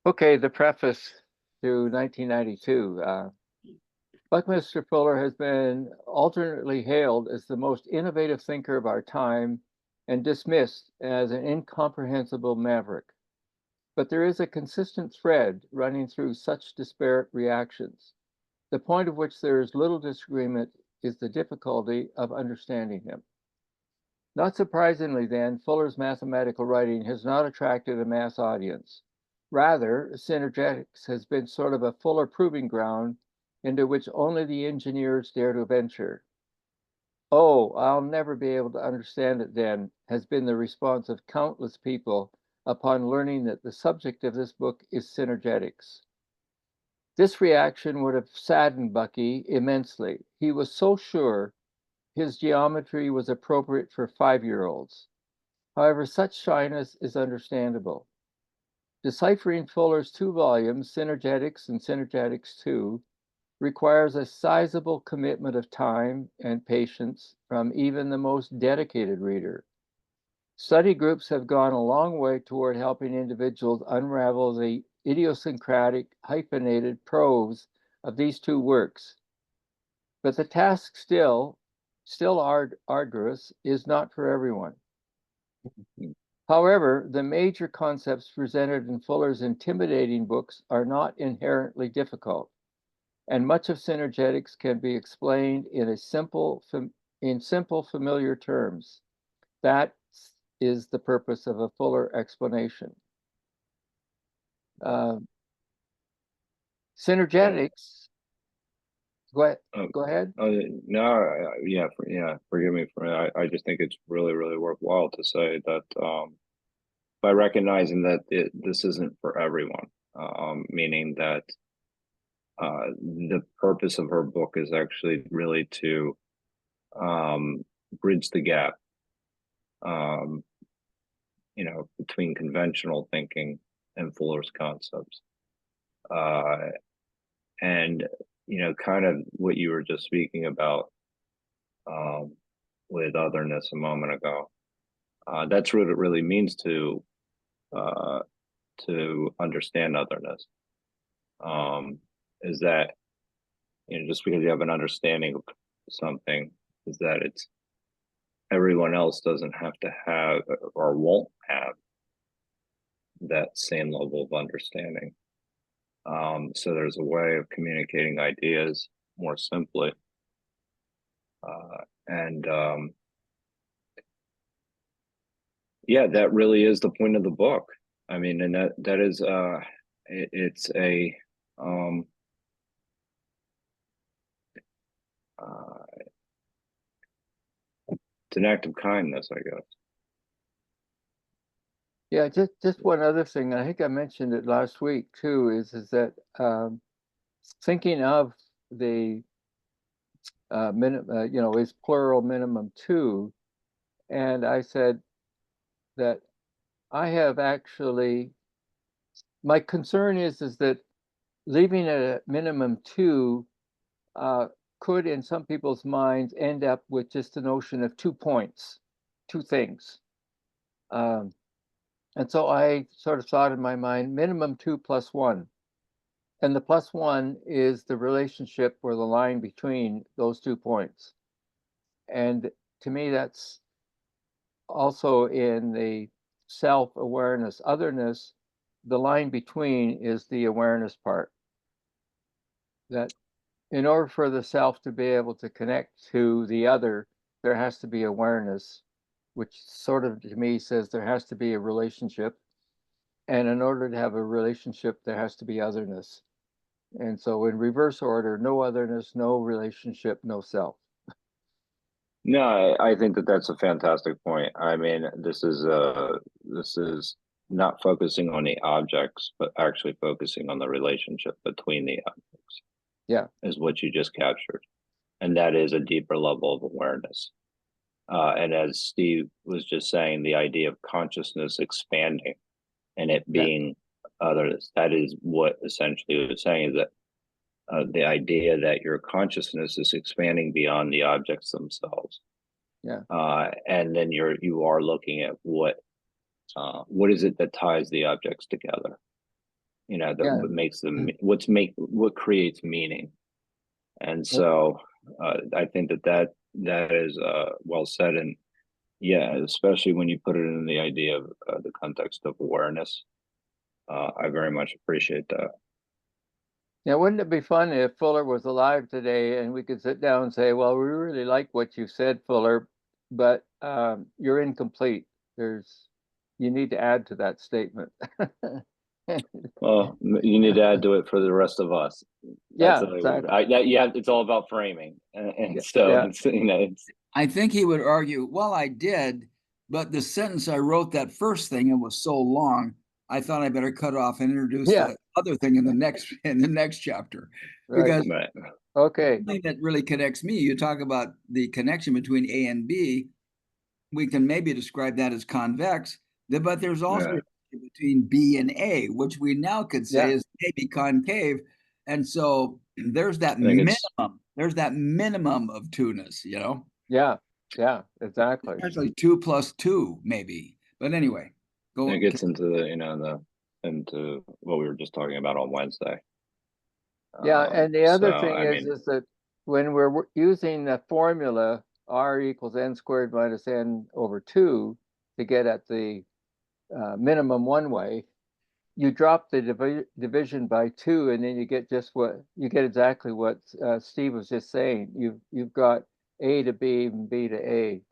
Okay, the preface to 1992. Buckminster Fuller has been alternately hailed as the most innovative thinker of our time and dismissed as an incomprehensible maverick. But there is a consistent thread running through such disparate reactions, the point of which there is little disagreement is the difficulty of understanding him. Not surprisingly, then, Fuller's mathematical writing has not attracted a mass audience. Rather, synergetics has been sort of a Fuller proving ground into which only the engineers dare to venture. "Oh, I'll never be able to understand it then," has been the response of countless people upon learning that the subject of this book is synergetics. This reaction would have saddened Bucky immensely. He was so sure his geometry was appropriate for 5-year-olds. However, such shyness is understandable. Deciphering Fuller's 2 volumes, Synergetics and Synergetics 2, requires a sizable commitment of time and patience from even the most dedicated reader. Study groups have gone a long way toward helping individuals unravel the idiosyncratic, hyphenated prose of these 2 works. But the task still arduous, is not for everyone. However, the major concepts presented in Fuller's intimidating books are not inherently difficult, and much of synergetics can be explained in simple, familiar terms. That is the purpose of a Fuller explanation. Synergetics Go ahead. Oh, Go ahead. No, yeah, forgive me for I just think it's really, really worthwhile to say that by recognizing that this isn't for everyone, meaning that the purpose of her book is actually really to bridge the gap, um, between conventional thinking and Fuller's concepts. And, kind of what you were just speaking about with otherness a moment ago. That's what it really means to understand otherness. Is that, just because you have an understanding of something, is that it's everyone else doesn't have to have or won't have that same level of understanding. So there's a way of communicating ideas more simply. And yeah, that really is the point of the book. I mean, and that is it's a it's an act of kindness, I guess. Yeah, just one other thing. I think I mentioned it last week too. Is that thinking of the is plural minimum two, and I said that I have actually, my concern is that leaving it at minimum two could, in some people's minds, end up with just the notion of 2 points, two things. And so I sort of thought in my mind, minimum 2 plus 1. And the plus 1 is the relationship or the line between those 2 points. And to me, that's also in the self-awareness, otherness, the line between is the awareness part. That in order for the self to be able to connect to the other, there has to be awareness, which sort of to me says there has to be a relationship. And in order to have a relationship, there has to be otherness. And so in reverse order, no otherness, no relationship, no self. No, I think that that's a fantastic point. I mean, this is not focusing on the objects, but actually focusing on the relationship between the objects. Yeah, is what you just captured, and that is a deeper level of awareness. And as Steve was just saying, the idea of consciousness expanding and it being others, that is what essentially it was saying, is that the idea that your consciousness is expanding beyond the objects themselves. Yeah. And then you are looking at what is it that ties the objects together? What makes them, what creates meaning. And so I think that is well said. And yeah, especially when you put it in the idea of the context of awareness, I very much appreciate that. Now, wouldn't it be fun if Fuller was alive today and we could sit down and say, well, we really like what you said, Fuller, but you're incomplete. You need to add to that statement. Well, you need to add to it for the rest of us. Yeah, exactly. It's all about framing, and so Yeah. it's. I think he would argue, well, I did, but the sentence I wrote that first thing, it was so long, I thought I better cut off and introduce the other thing in the next chapter. Right. Because Right. Okay. the thing that really connects me, you talk about the connection between A and B, we can maybe describe that as convex, but there's also between B and A, which we now could say is maybe concave. And so there's that minimum. There's that minimum of two-ness, Yeah, exactly. Actually 2 plus 2, maybe. But anyway, it gets into into what we were just talking about on Wednesday. Yeah, and the other thing is that when we're using the formula r equals n squared minus n over 2 to get at the minimum one way, you drop the division by 2, and then you get exactly what Steve was just saying. You've got A to B and B to A,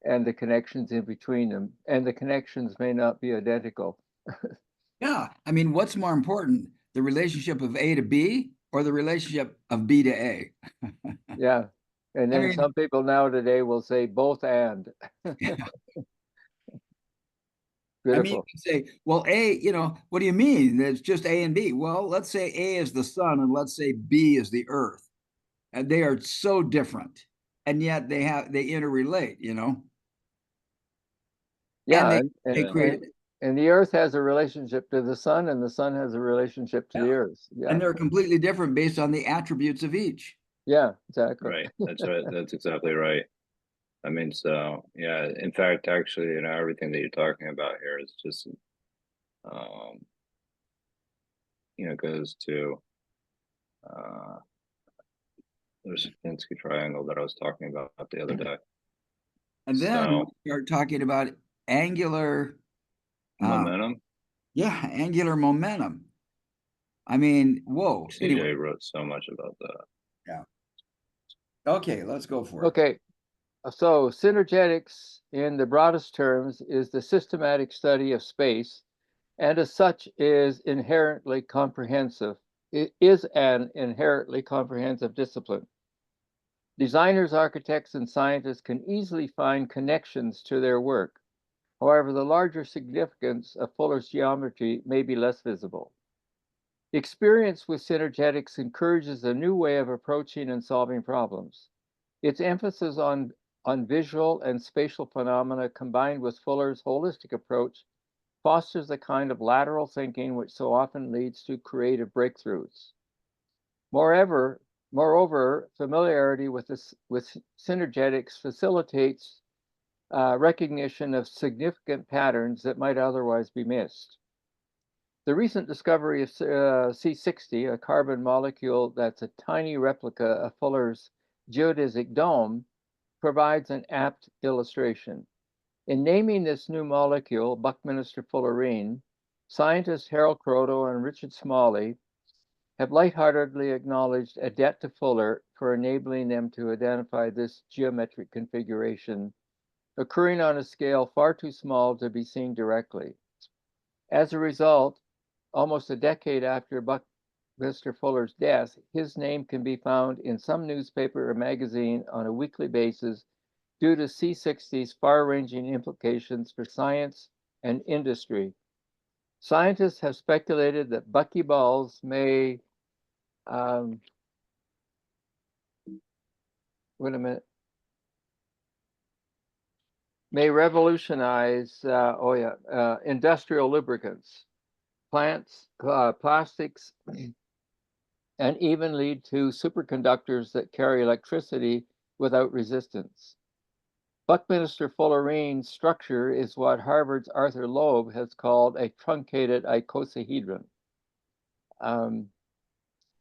and the connections in between them, and the connections may not be identical. Yeah, I mean, what's more important, the relationship of A to B or the relationship of B to A. Yeah. And I then mean, some people now today will say both and. I mean, you Beautiful. can say, well, A, what do you mean? It's just A and B. Well, let's say A is the sun and let's say B is the earth. And they are so different. And yet they interrelate, And Yeah, they and, Yeah. create, and the earth has a relationship to the sun, and the sun has a relationship to the earth. Yeah. and they're completely different based on the attributes of each. Yeah, exactly. Right. That's right. That's exactly right. I mean, so yeah, in fact, actually, everything that you're talking about here is just, um, goes to, uh, there's a Finsky triangle that I was talking about the other day. And then So we start talking about angular, uh, momentum, angular momentum. I mean, whoa. Anyway, CJ wrote so much about that. yeah. Okay, let's go for it. Okay, so synergetics in the broadest terms is the systematic study of space, and as such is inherently comprehensive. It is an inherently comprehensive discipline. Designers, architects, and scientists can easily find connections to their work. However, the larger significance of Fuller's geometry may be less visible. Experience with synergetics encourages a new way of approaching and solving problems. Its emphasis on visual and spatial phenomena combined with Fuller's holistic approach fosters a kind of lateral thinking which so often leads to creative breakthroughs. Moreover, familiarity with synergetics facilitates recognition of significant patterns that might otherwise be missed. The recent discovery of C60, a carbon molecule that's a tiny replica of Fuller's geodesic dome, provides an apt illustration. In naming this new molecule, Buckminster fullerene, scientists Harold Kroto and Richard Smalley have lightheartedly acknowledged a debt to Fuller for enabling them to identify this geometric configuration, occurring on a scale far too small to be seen directly. As a result, almost a decade after Buckminster Fuller's death, his name can be found in some newspaper or magazine on a weekly basis due to C60's far-ranging implications for science and industry. Scientists have speculated that buckyballs may wait a minute, may revolutionize, industrial lubricants, plants, plastics, and even lead to superconductors that carry electricity without resistance. Buckminster fullerene's structure is what Harvard's Arthur Loeb has called a truncated icosahedron.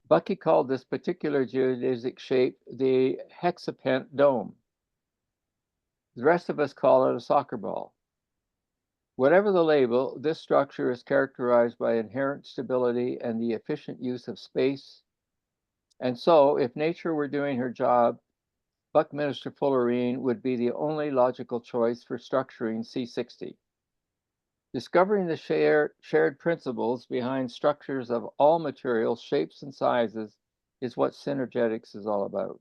Bucky called this particular geodesic shape the hexapent dome. The rest of us call it a soccer ball. Whatever the label, this structure is characterized by inherent stability and the efficient use of space. And so, if nature were doing her job, Buckminster fullerene would be the only logical choice for structuring C60. Discovering the shared principles behind structures of all materials, shapes, and sizes is what synergetics is all about.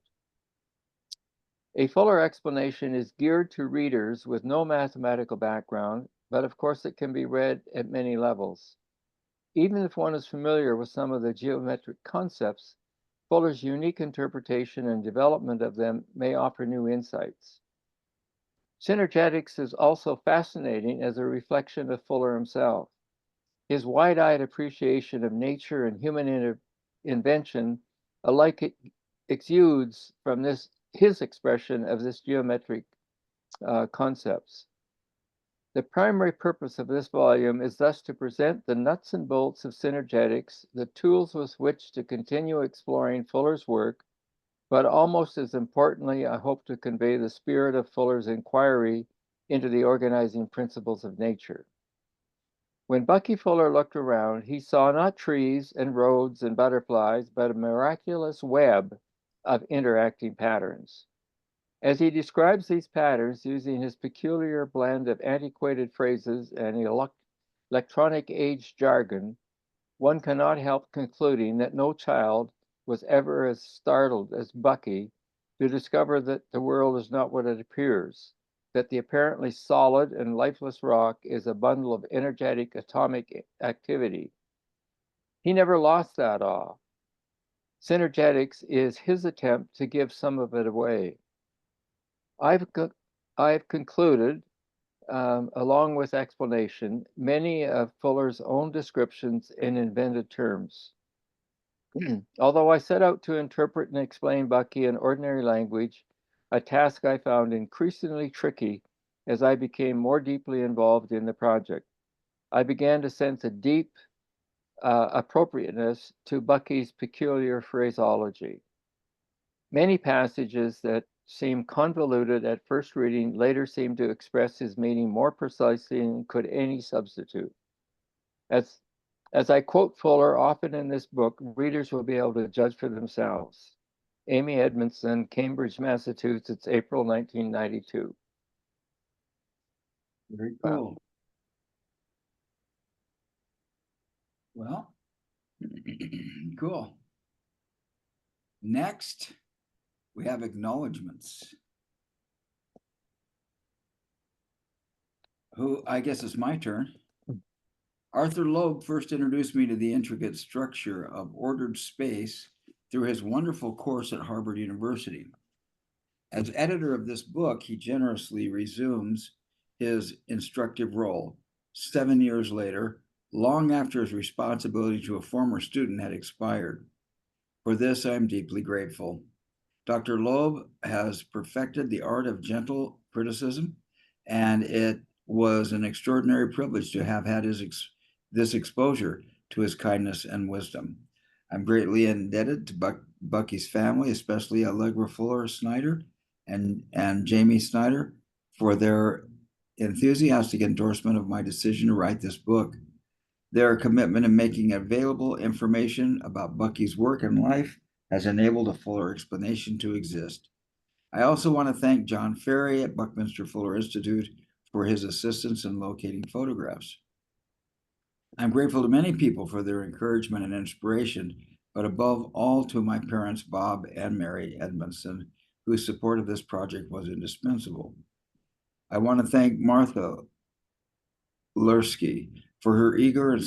A fuller explanation is geared to readers with no mathematical background, but of course it can be read at many levels. Even if one is familiar with some of the geometric concepts, Fuller's unique interpretation and development of them may offer new insights. Synergetics is also fascinating as a reflection of Fuller himself. His wide-eyed appreciation of nature and human invention alike exudes from his expression of this geometric concepts. The primary purpose of this volume is thus to present the nuts and bolts of synergetics, the tools with which to continue exploring Fuller's work, but almost as importantly, I hope to convey the spirit of Fuller's inquiry into the organizing principles of nature. When Bucky Fuller looked around, he saw not trees and roads and butterflies, but a miraculous web of interacting patterns. As he describes these patterns using his peculiar blend of antiquated phrases and electronic age jargon, one cannot help concluding that no child was ever as startled as Bucky to discover that the world is not what it appears, that the apparently solid and lifeless rock is a bundle of energetic atomic activity. He never lost that awe. Synergetics is his attempt to give some of it away. I've concluded, along with explanation, many of Fuller's own descriptions in invented terms. Although I set out to interpret and explain Bucky in ordinary language, a task I found increasingly tricky as I became more deeply involved in the project. I began to sense a deep appropriateness to Bucky's peculiar phraseology. Many passages that seem convoluted at first reading later seem to express his meaning more precisely than could any substitute. As I quote Fuller often in this book, readers will be able to judge for themselves. Amy Edmondson, Cambridge, Massachusetts, April 1992. Very cool. Well, cool. Next, we have acknowledgements. I guess it's my turn. Arthur Loeb first introduced me to the intricate structure of ordered space through his wonderful course at Harvard University. As editor of this book, he generously resumes his instructive role 7 years later, long after his responsibility to a former student had expired. For this, I am deeply grateful. Dr. Loeb has perfected the art of gentle criticism, and it was an extraordinary privilege to have had this exposure to his kindness and wisdom. I'm greatly indebted to Bucky's family, especially Allegra Fuller Snyder and Jamie Snyder, for their enthusiastic endorsement of my decision to write this book. Their commitment in making available information about Bucky's work and life has enabled a fuller explanation to exist. I also want to thank John Ferry at Buckminster Fuller Institute for his assistance in locating photographs. I'm grateful to many people for their encouragement and inspiration, but above all to my parents, Bob and Mary Edmondson, whose support of this project was indispensable. I want to thank Martha Lursky for her eager and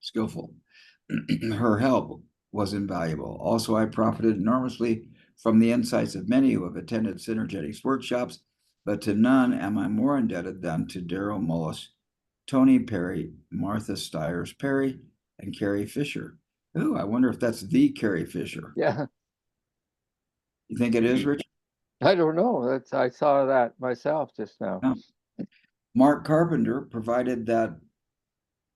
skillful. Her help was invaluable. Also, I profited enormously from the insights of many who have attended Synergetics workshops, but to none am I more indebted than to Daryl Mullis, Tony Perry, Martha Stiers Perry, and Carrie Fisher. Ooh, I wonder if that's the Carrie Fisher. Yeah. You think it is, Richard? I don't know. I saw that myself just now. Yeah. Mark Carpenter provided that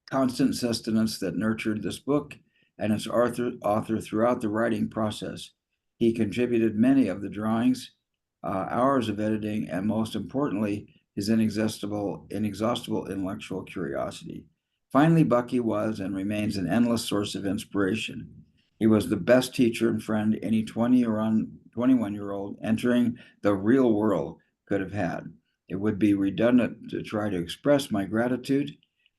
constant sustenance that nurtured this book and its author throughout the writing process. He contributed many of the drawings, hours of editing, and most importantly, his inexhaustible intellectual curiosity. Finally, Bucky was and remains an endless source of inspiration. He was the best teacher and friend any 20 or 21-year-old entering the real world could have had. It would be redundant to try to express my gratitude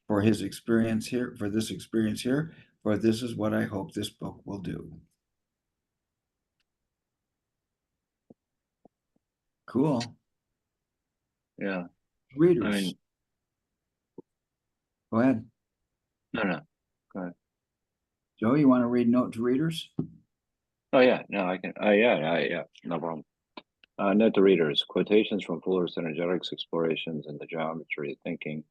for his experience here, for this is what I hope this book will do. Cool. Yeah. Readers. I mean, go ahead. no. Go ahead. Joe, you want to read Note to Readers? Oh yeah, no, I can. Yeah, no problem. Note to readers: quotations from Fuller's Synergetics Explorations in the Geometry of Thinking,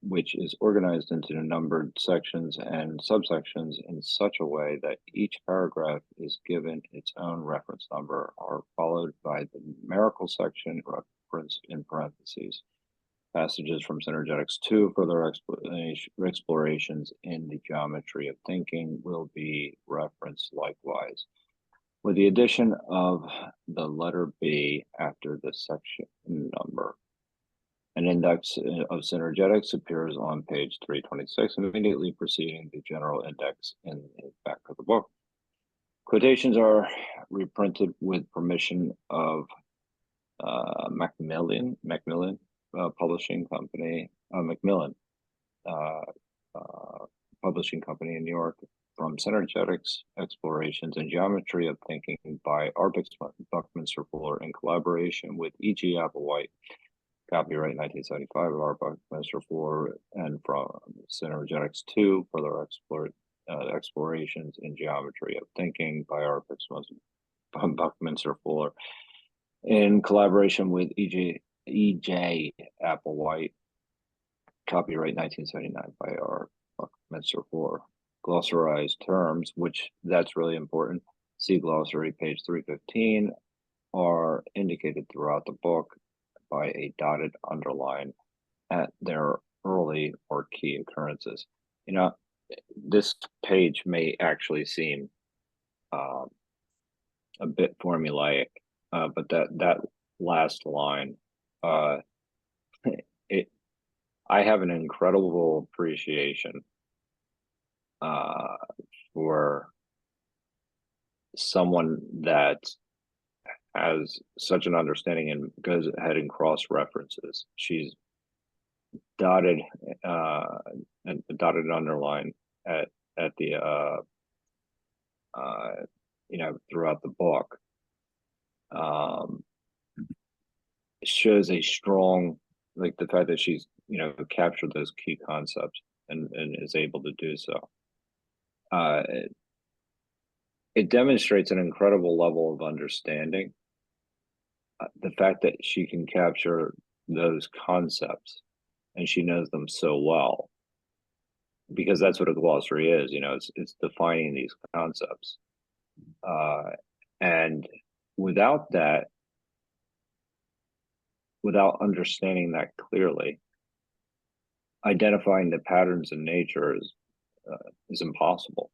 which is organized into numbered sections and subsections in such a way that each paragraph is given its own reference number, are followed by the numerical section referenced in parentheses. Passages from Synergetics 2 further explorations in the geometry of thinking will be referenced likewise, with the addition of the letter B after the section number. An index of synergetics appears on page 326, immediately preceding the general index in the back of the book. Quotations are reprinted with permission of Macmillan Publishing Company, Macmillan Publishing Company in New York, from Synergetics Explorations and Geometry of Thinking by R. Buckminster Fuller in collaboration with E.G. Applewhite. Copyright 1975 of R. Buckminster Fuller, and from Synergetics 2, further explorations in geometry of thinking by R. Buckminster Fuller in collaboration with E.J. Applewhite. Copyright 1979 by R. Buckminster Fuller. Glossarized terms, which that's really important. See glossary page 315, are indicated throughout the book by a dotted underline at their early or key occurrences. You know, this page may actually seem a bit formulaic, but that last line, I have an incredible appreciation for someone that has such an understanding and goes ahead and cross references. She's dotted and dotted underline at the throughout the book. Shows a strong, like the fact that she's captured those key concepts and is able to do so. It demonstrates an incredible level of understanding. The fact that she can capture those concepts and she knows them so well, because that's what a glossary is. It's defining these concepts, and without that, without understanding that clearly, identifying the patterns in nature is impossible.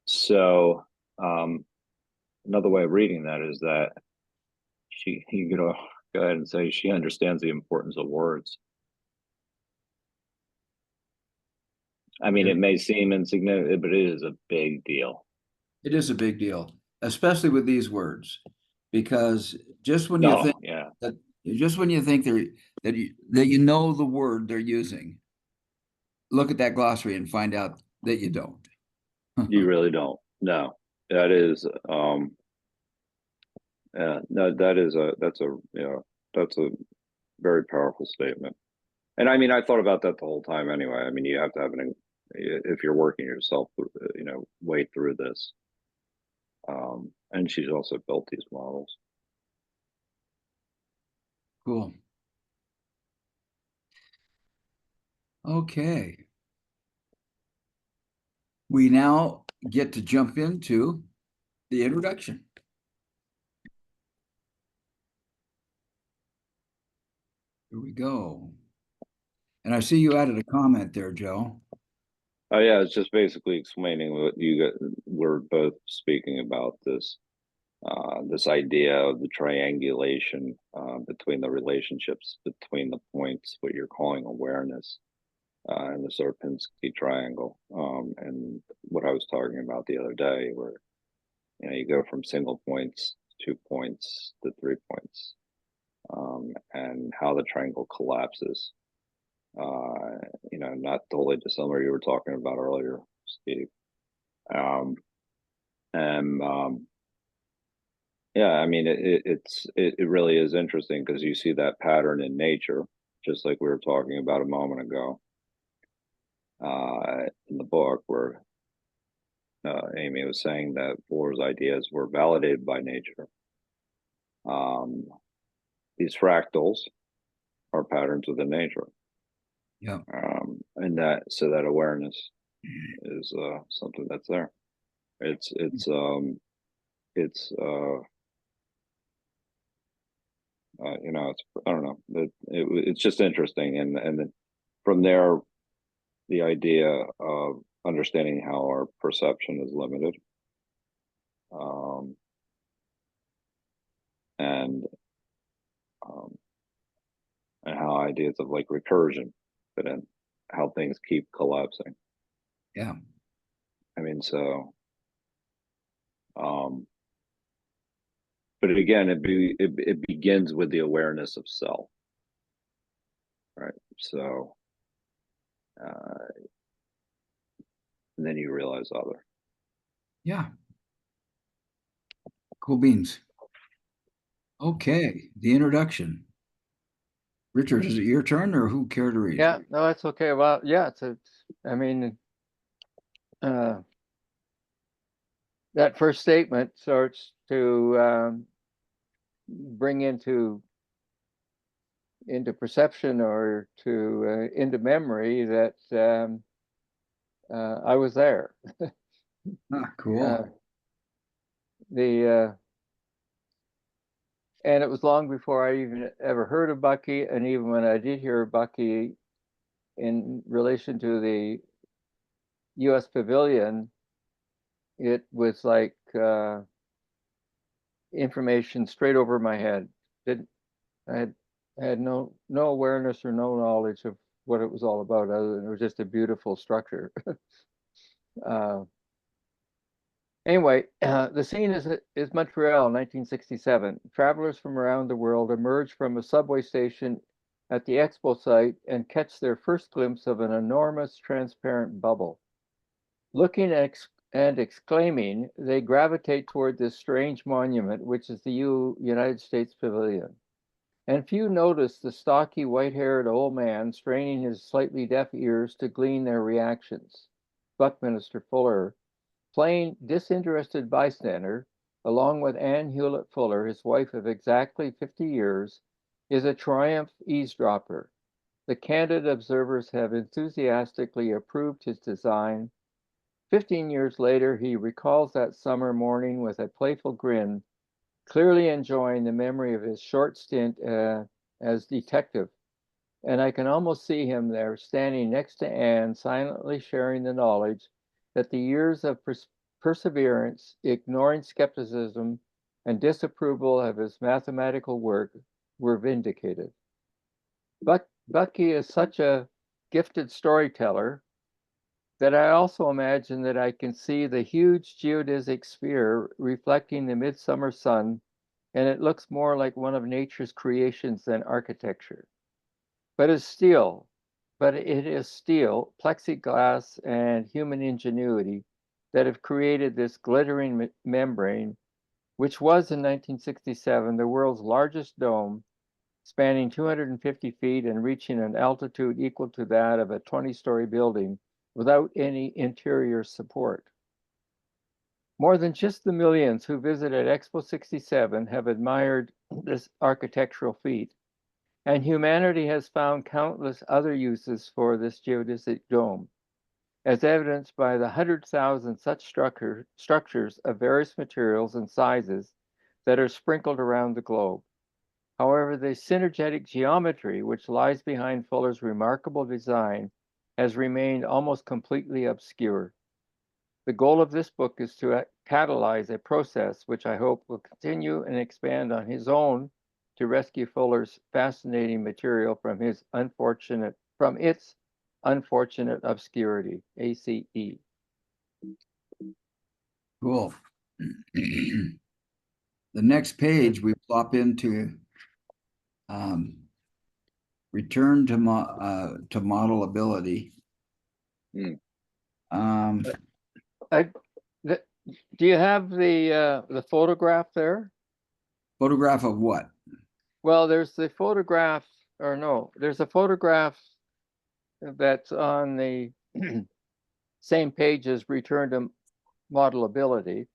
So another way of reading that is that you go ahead and say she understands the importance of words. I mean, it may seem insignificant, but it is a big deal. It is a big deal, especially with these words, because just when you think that you know the word they're using, look at that glossary and find out that you don't. You really don't. No, that is no, that's a very powerful statement. And I mean, I thought about that the whole time anyway. I mean, you have to have if you're working yourself, way through this. And she's also built these models. Cool. Okay. We now get to jump into the introduction. Here we go. And I see you added a comment there, Joe. Oh yeah, it's just basically explaining what we're both speaking about, this idea of the triangulation between the relationships between the points, what you're calling awareness, and the Sierpinski triangle, and what I was talking about the other day, where you go from single points, 2 points to 3 points, and how the triangle collapses. Not totally dissimilar you were talking about earlier, Steve. Yeah, I mean, it really is interesting because you see that pattern in nature, just like we were talking about a moment ago, in the book, where Amy was saying that Fuller's ideas were validated by nature. These fractals are patterns within nature. Yeah. And that awareness is something that's there. It's I don't know. It's just interesting, and then from there, the idea of understanding how our perception is limited, and how ideas of like recursion fit in, how things keep collapsing. Yeah. I mean, but again, it begins with the awareness of self, right? So and then you realize other. Yeah. Cool beans. Okay, the introduction. Richard, is it your turn or who care to read? Yeah, no, that's okay. Well, yeah, I mean, that first statement starts to bring into perception or to into memory that I was there. Cool. And it was long before I even ever heard of Bucky, and even when I did hear of Bucky in relation to the U.S. Pavilion, it was like information straight over my head. Didn't I had no awareness or no knowledge of what it was all about, other than it was just a beautiful structure. Anyway, the scene is Montreal, 1967. Travelers from around the world emerge from a subway station at the expo site and catch their first glimpse of an enormous transparent bubble. Looking and exclaiming, they gravitate toward this strange monument, which is the United States Pavilion. And few notice the stocky, white-haired old man straining his slightly deaf ears to glean their reactions. Buckminster Fuller, plain disinterested bystander, along with Anne Hewlett Fuller, his wife of exactly 50 years, is a triumph eavesdropper. The candid observers have enthusiastically approved his design. 15 years later, he recalls that summer morning with a playful grin, clearly enjoying the memory of his short stint as detective. And I can almost see him there standing next to Anne, silently sharing the knowledge that the years of perseverance, ignoring skepticism, and disapproval of his mathematical work were vindicated. Bucky is such a gifted storyteller that I also imagine that I can see the huge geodesic sphere reflecting the midsummer sun, and it looks more like one of nature's creations than architecture. But it is steel, plexiglass, and human ingenuity that have created this glittering membrane, which was in 1967 the world's largest dome, spanning 250 feet and reaching an altitude equal to that of a 20-story building without any interior support. More than just the millions who visited Expo 67 have admired this architectural feat, and humanity has found countless other uses for this geodesic dome, as evidenced by the 100,000 such structures of various materials and sizes that are sprinkled around the globe. However, the synergetic geometry which lies behind Fuller's remarkable design has remained almost completely obscure. The goal of this book is to catalyze a process which I hope will continue and expand on his own to rescue Fuller's fascinating material from its unfortunate obscurity. ACE. Cool. The next page we plop into return to model ability. Do you have the photograph there? Photograph of what? Well, there's the photograph, or no, there's a photograph that's on the same page as return to model ability.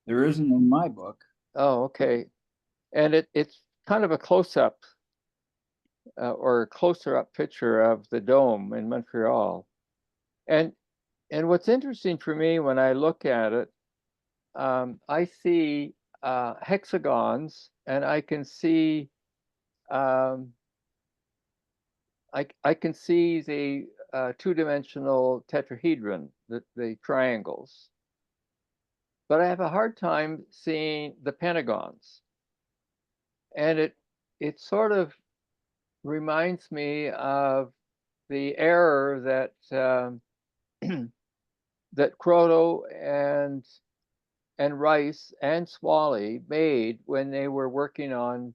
There isn't in my book. Oh, okay. And it's kind of a close-up or a closer-up picture of the dome in Montreal. And what's interesting for me when I look at it, I see hexagons, and I can see I can see the two-dimensional tetrahedron, the triangles, but I have a hard time seeing the pentagons, and it sort of reminds me of the error that that Croto and Rice and Swally made when they were working on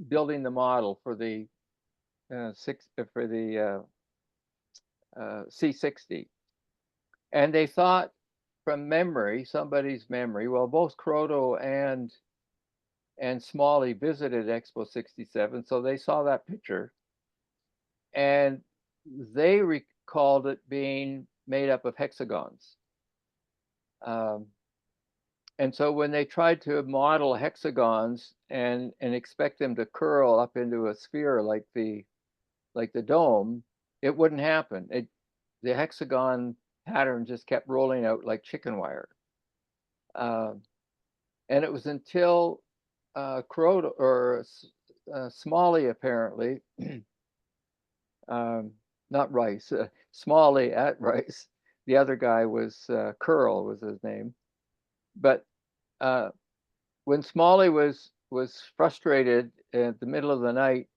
building the model for the C60. And they thought from memory, somebody's memory, well, both Croto and Smalley visited Expo 67, so they saw that picture, and they recalled it being made up of hexagons. And so when they tried to model hexagons and expect them to curl up into a sphere like the dome, it wouldn't happen. The hexagon pattern just kept rolling out like chicken wire. And it was until Croto or Smalley apparently, not Rice, Smalley at Rice. The other guy was Curl was his name. But when Smalley was frustrated at the middle of the night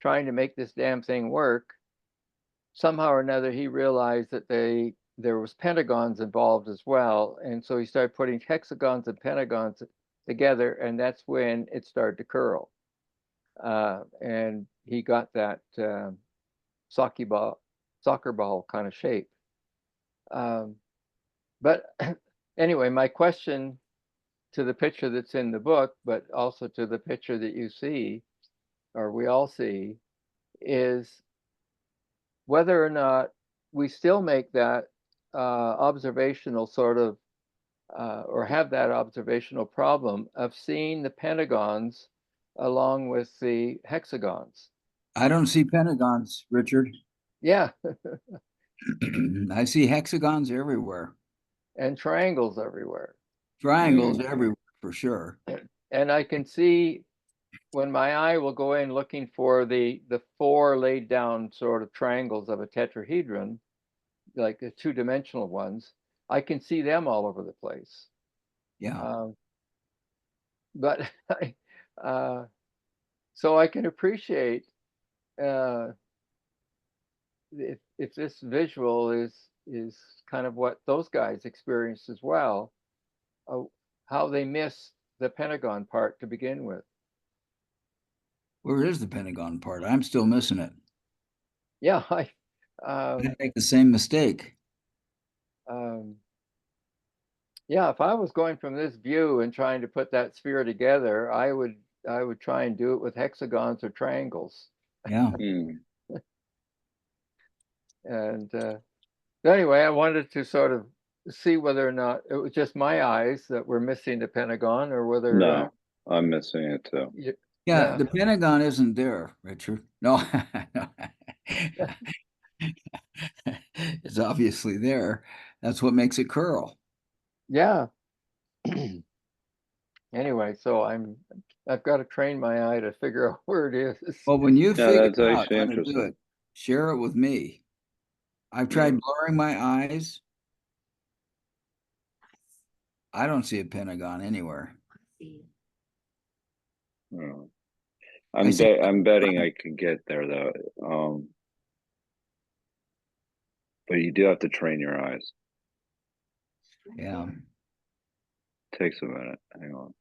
trying to make this damn thing work, somehow or another he realized that there was pentagons involved as well, and so he started putting hexagons and pentagons together, and that's when it started to curl. And he got that soccer ball kind of shape. But anyway, my question to the picture that's in the book, but also to the picture that you see, or we all see, is whether or not we still make that observational sort of, or have that observational problem of seeing the pentagons along with the hexagons. I don't see pentagons, Richard. Yeah, I see hexagons everywhere, and triangles everywhere. triangles everywhere for sure. And I can see when my eye will go in looking for the four laid down sort of triangles of a tetrahedron, like the two-dimensional ones, I can see them all over the place. Yeah. But so I can appreciate if this visual is kind of what those guys experienced as well, how they miss the pentagon part to begin with. Where is the pentagon part? I'm still missing it. Yeah, I make the same mistake. Yeah, if I was going from this view and trying to put that sphere together, I would try and do it with hexagons or triangles. Yeah. And anyway, I wanted to sort of see whether or not it was just my eyes that were missing the pentagon, or whether No, I'm missing it too. Yeah, the pentagon isn't there, Richard. No, it's obviously there. That's what makes it curl. Yeah. Anyway, so I've got to train my eye to figure out where it is. Well, when you figure that's out actually how to do interesting. it, share it with me. I've tried blurring my eyes. I don't see a pentagon anywhere. Oh. I'm betting I could get there though. But you do have to train your eyes. Yeah. Takes a minute. Hang on.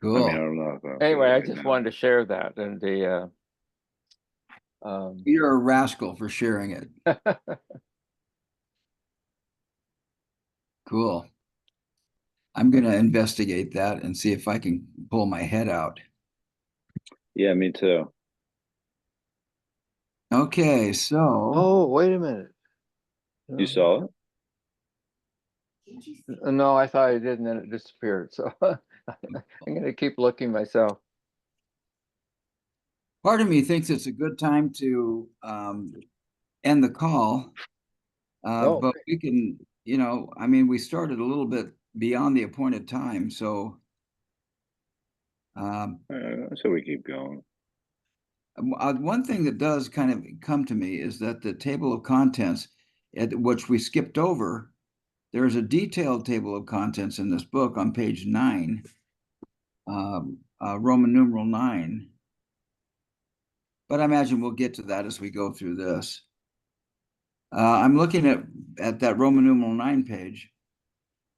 Cool. I mean, I don't know if Anyway, I just wanted to share that, and you're a rascal for sharing it. Cool. I'm going to investigate that and see if I can pull my head out. Yeah, me too. Okay, so. Oh, wait a minute. You saw it? No, I thought I did, and then it disappeared. So I'm going to keep looking myself. Part of me thinks it's a good time to end the call. But we can, I mean, we started a little bit beyond the appointed time, so. So we keep going. One thing that does kind of come to me is that the table of contents, which we skipped over, there's a detailed table of contents in this book on page 9, Roman numeral 9. But I imagine we'll get to that as we go through this. I'm looking at that Roman numeral 9 page.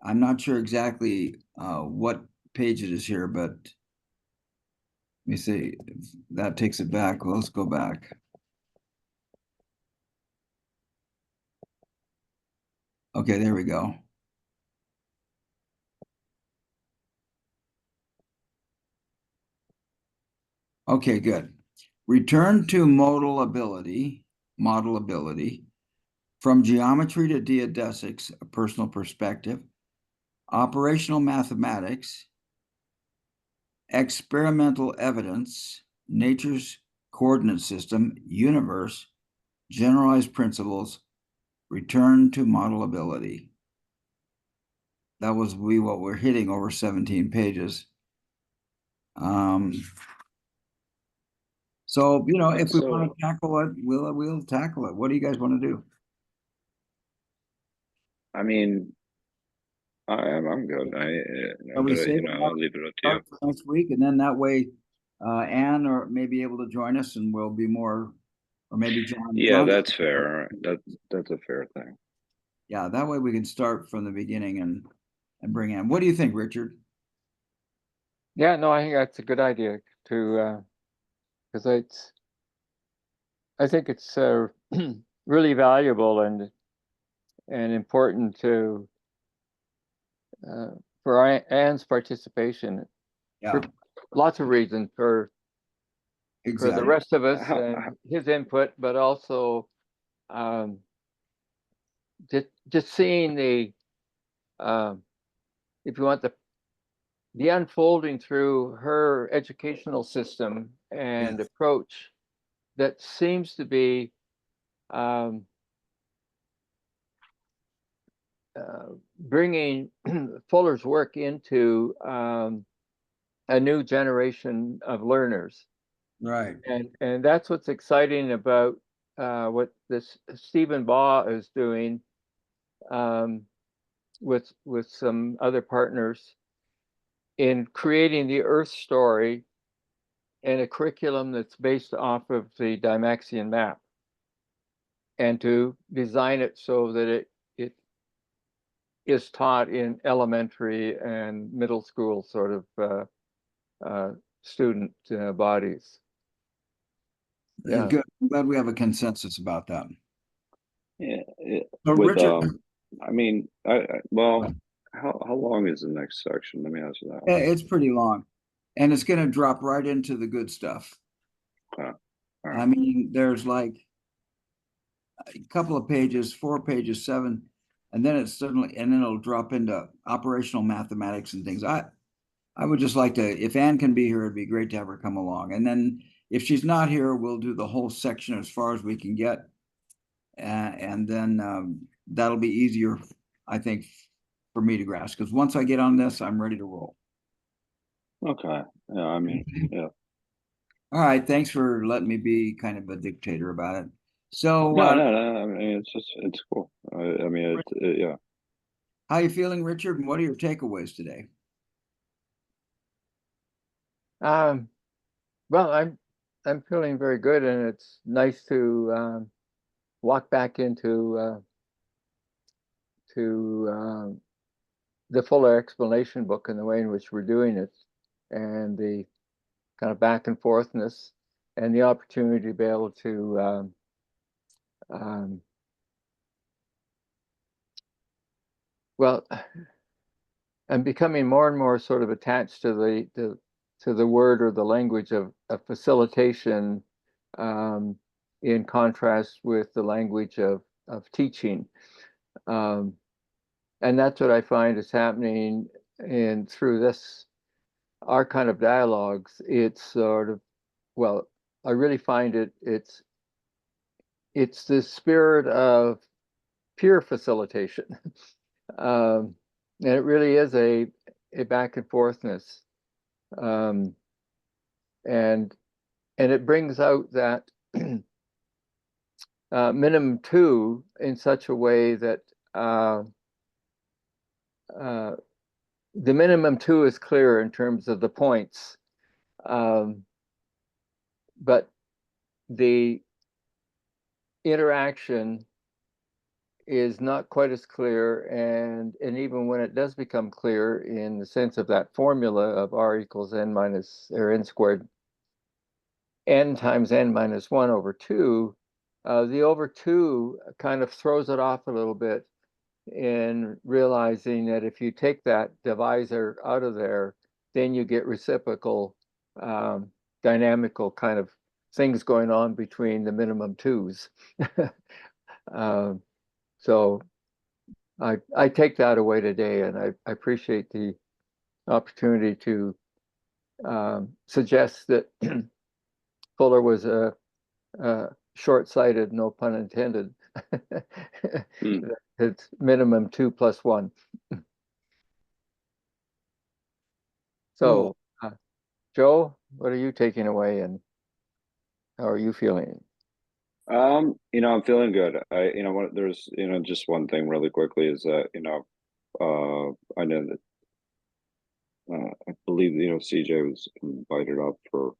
I'm not sure exactly what page it is here, but let me see if that takes it back. Well, let's go back. Okay, there we go. Okay, good. Return to model ability, from geometry to geodesics, a personal perspective, operational mathematics, experimental evidence, nature's coordinate system, universe, generalized principles, return to model ability. That was what we're hitting over 17 pages. So, you know, if we want to tackle it, we'll tackle it. What do you guys want to do? I mean, I'm good. Are we but saving I'll leave it up to you. for next week, and then that way, Anne may be able to join us, and we'll be more, or maybe John. Yeah, that's fair. That's a fair thing. Yeah, that way we can start from the beginning and bring in. What do you think, Richard? Yeah, no, I think that's a good idea to, because I think it's really valuable and important to for Anne's participation Yeah, for lots of reasons, for the exactly. rest of us and his input, but also just seeing the if you want the unfolding through her educational system and Yes. approach that seems to be bringing Fuller's work into a new generation of learners. Right. And that's what's exciting about what this Stephen Baugh is doing with some other partners in creating the Earth story and a curriculum that's based off of the Dymaxion map, and to design it so that it is taught in elementary and middle school sort of student bodies. Yeah. Good. I'm glad we have a consensus about that. Yeah. So With Richard, I mean, well, how long is the next section? Let me ask you that. it's pretty long, and it's going to drop right into the good stuff. Okay. All I right. mean, there's like a couple of pages, 4 pages, 7, and then it'll drop into operational mathematics and things. I would just like to, if Anne can be here, it'd be great to have her come along. And then if she's not here, we'll do the whole section as far as we can get. And then that'll be easier, I think, for me to grasp, because once I get on this, I'm ready to roll. Okay. Yeah. I mean, yeah. All right. Thanks for letting me be kind of a dictator about it. So, No. I mean, it's cool. I mean, yeah. how you feeling, Richard? And what are your takeaways today? Well, I'm feeling very good, and it's nice to walk back into to the fuller explanation book and the way in which we're doing it, and the kind of back and forthness, and the opportunity to be able to well, I'm becoming more and more sort of attached to the word or the language of facilitation, in contrast with the language of teaching. And that's what I find is happening through our kind of dialogues. It's sort of, well, I really find it's the spirit of pure facilitation. And it really is a back and forthness. And it brings out that minimum two in such a way that the minimum two is clear in terms of the points, but the interaction is not quite as clear, and even when it does become clear in the sense of that formula of r equals n minus, or n squared, n times n minus 1 over 2, the over 2 kind of throws it off a little bit, in realizing that if you take that divisor out of there, then you get reciprocal, dynamical kind of things going on between the minimum twos. So I take that away today, and I appreciate the opportunity to suggest that Fuller was a short-sighted, no pun intended. It's minimum 2 + 1. So, Joe, what are you taking away, and how are you feeling? I'm feeling good. There's, just one thing really quickly is that, I know that, I believe, CJ was invited up for,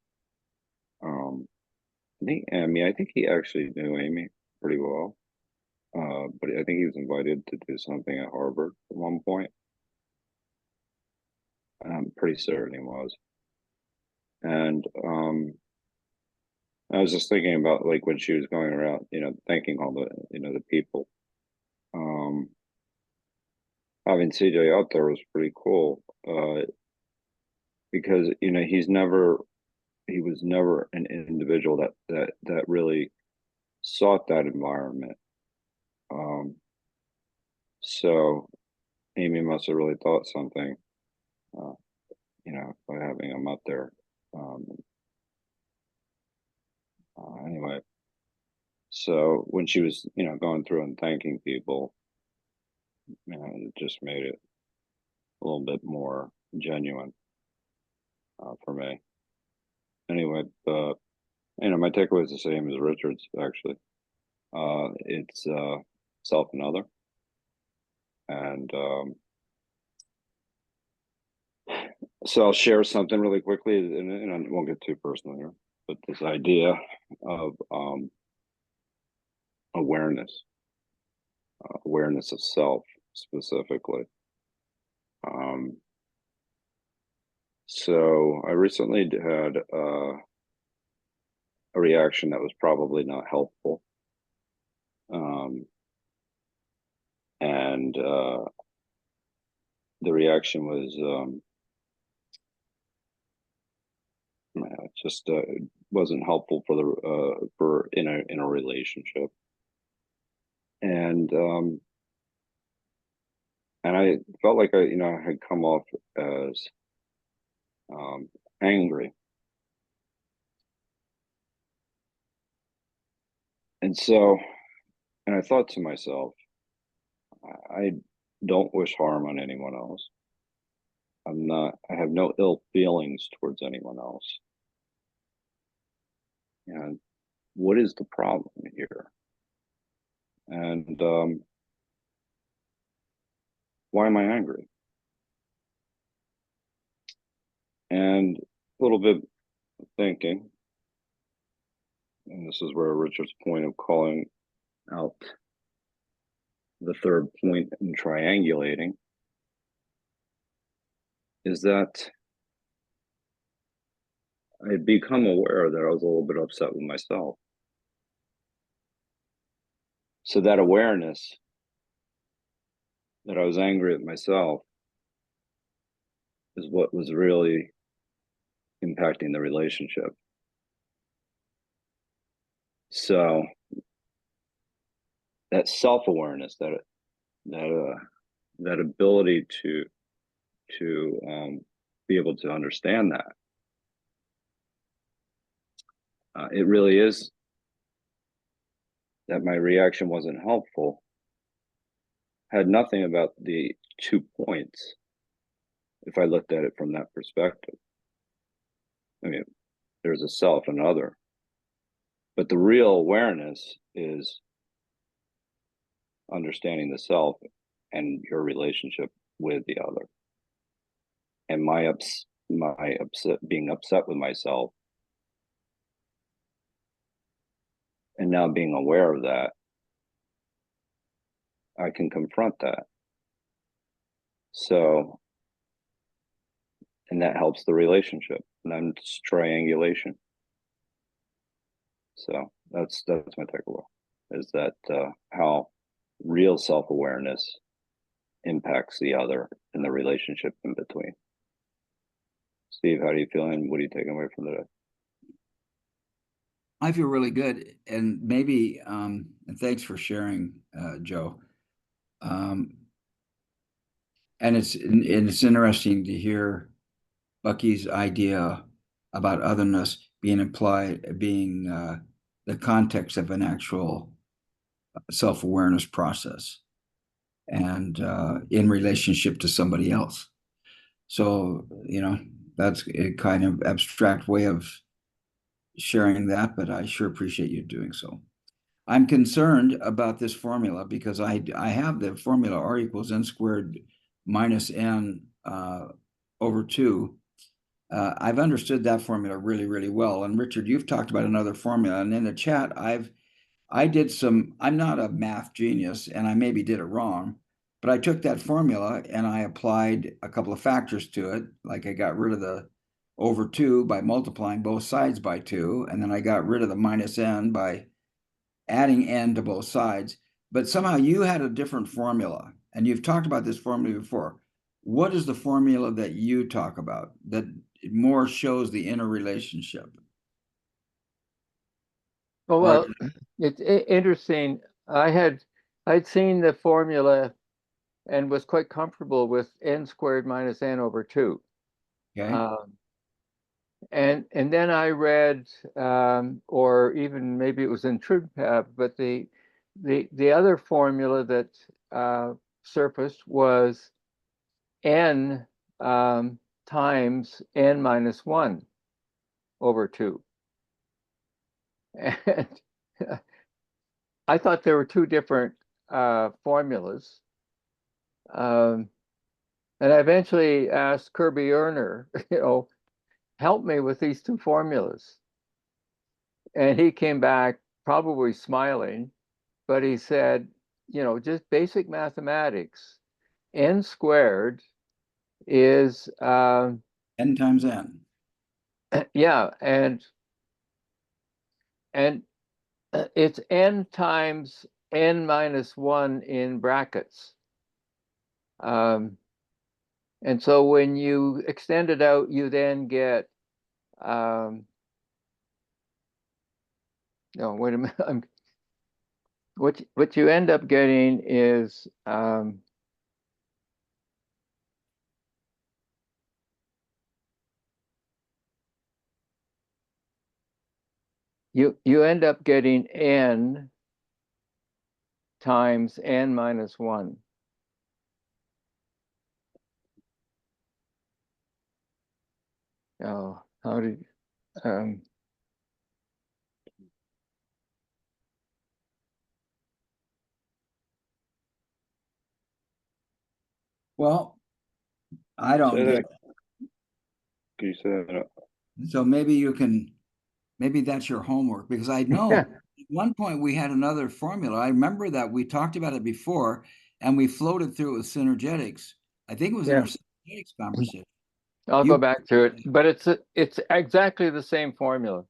I think he actually knew Amy pretty well. But I think he was invited to do something at Harvard at one point. I'm pretty certain he was. And, I was just thinking about like when she was going around, thanking all the, the people. Having CJ out there was pretty cool. Because he was never an individual that really sought that environment. So Amy must have really thought something, by having him up there. Anyway, so when she was, going through and thanking people, it just made it a little bit more genuine for me. Anyway, my takeaway is the same as Richard's actually. It's self and other, and so I'll share something really quickly, and I won't get too personal here, but this idea of awareness of self specifically. So I recently had a reaction that was probably not helpful. And the reaction was just wasn't helpful for in a relationship. And I felt like I had come off as angry. And I thought to myself, I don't wish harm on anyone else. I have no ill feelings towards anyone else. And what is the problem here? And why am I angry? And a little bit of thinking, and this is where Richard's point of calling out the third point in triangulating is that I had become aware that I was a little bit upset with myself. So that awareness that I was angry at myself is what was really impacting the relationship. So that self-awareness, that ability to be able to understand that, it really is that my reaction wasn't helpful, had nothing about the 2 points if I looked at it from that perspective. I mean, there's a self and other, but the real awareness is understanding the self and your relationship with the other. And being upset with myself, and now being aware of that, I can confront that. So, and that helps the relationship, and then it's triangulation. So that's my takeaway, is that how real self-awareness impacts the other and the relationship in between. Steve, how do you feel, and what are you taking away from today? I feel really good, and maybe and thanks for sharing, Joe. And it's interesting to hear Bucky's idea about otherness being implied, being the context of an actual self-awareness process, and in relationship to somebody else. So, that's a kind of abstract way of sharing that, but I sure appreciate you doing so. I'm concerned about this formula because I have the formula R equals n squared minus n over 2. I've understood that formula really, really well. And Richard, you've talked about another formula. And in the chat, I'm not a math genius, and I maybe did it wrong, but I took that formula and I applied a couple of factors to it. Like I got rid of the over 2 by multiplying both sides by 2, and then I got rid of the minus n by adding n to both sides. But somehow you had a different formula, and you've talked about this formula before. What is the formula that you talk about that more shows the interrelationship? Oh, Or well, it's interesting. I'd seen the formula and was quite comfortable with n squared minus n over 2. okay, And then I read, or even maybe it was in TruePab, but the other formula that surfaced was n times n minus 1 over 2. And I thought there were two different formulas. And I eventually asked Kirby Erner, help me with these two formulas. And he came back probably smiling, but he said, just basic mathematics. N squared is, n times n. yeah, and it's n times n minus 1 in brackets. And so when you extend it out, you then get, no, wait a minute. What you end up getting is, you end up getting n times n minus 1. Oh, how did, Well, I don't Say get that. Can you say that? it. So maybe that's your homework, because I know at one point we had another formula. I remember that we talked about it before and we floated through it with synergetics. I think it was in Yeah. our synergetics conversation. I'll You, go back to it, but it's exactly the same formula.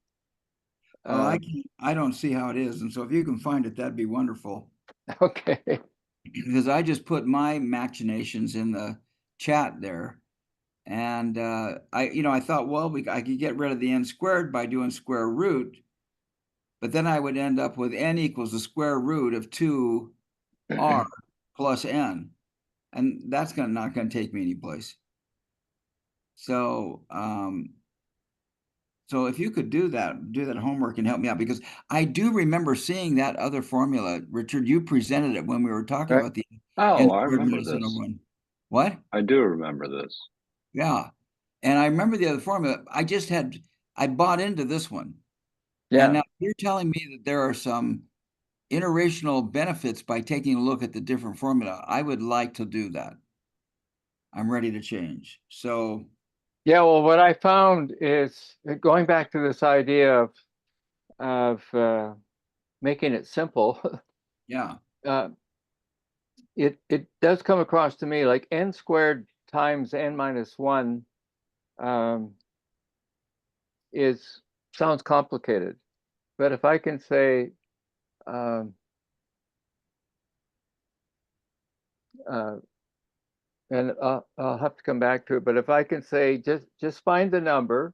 oh, I don't see how it is. And so if you can find it, that'd be wonderful. Okay. Because I just put my machinations in the chat there. And I thought, well, I could get rid of the n squared by doing square root, but then I would end up with n equals the square root of 2r plus n, and that's not going to take me anyplace. So, so if you could do that homework and help me out, because I do remember seeing that other formula, Richard. You presented it when we were talking Right. about the n Oh, I squared remember minus n this. over 1. What? I do remember this. Yeah. And I remember the other formula. I bought into this one. And Yeah. now you're telling me that there are some interracial benefits by taking a look at the different formula. I would like to do that. I'm ready to change. So, Yeah. Well, what I found is going back to this idea of making it simple. yeah. It does come across to me like n squared times n minus 1 sounds complicated, but if I can say um, and I'll have to come back to it, but if I can say, just find the number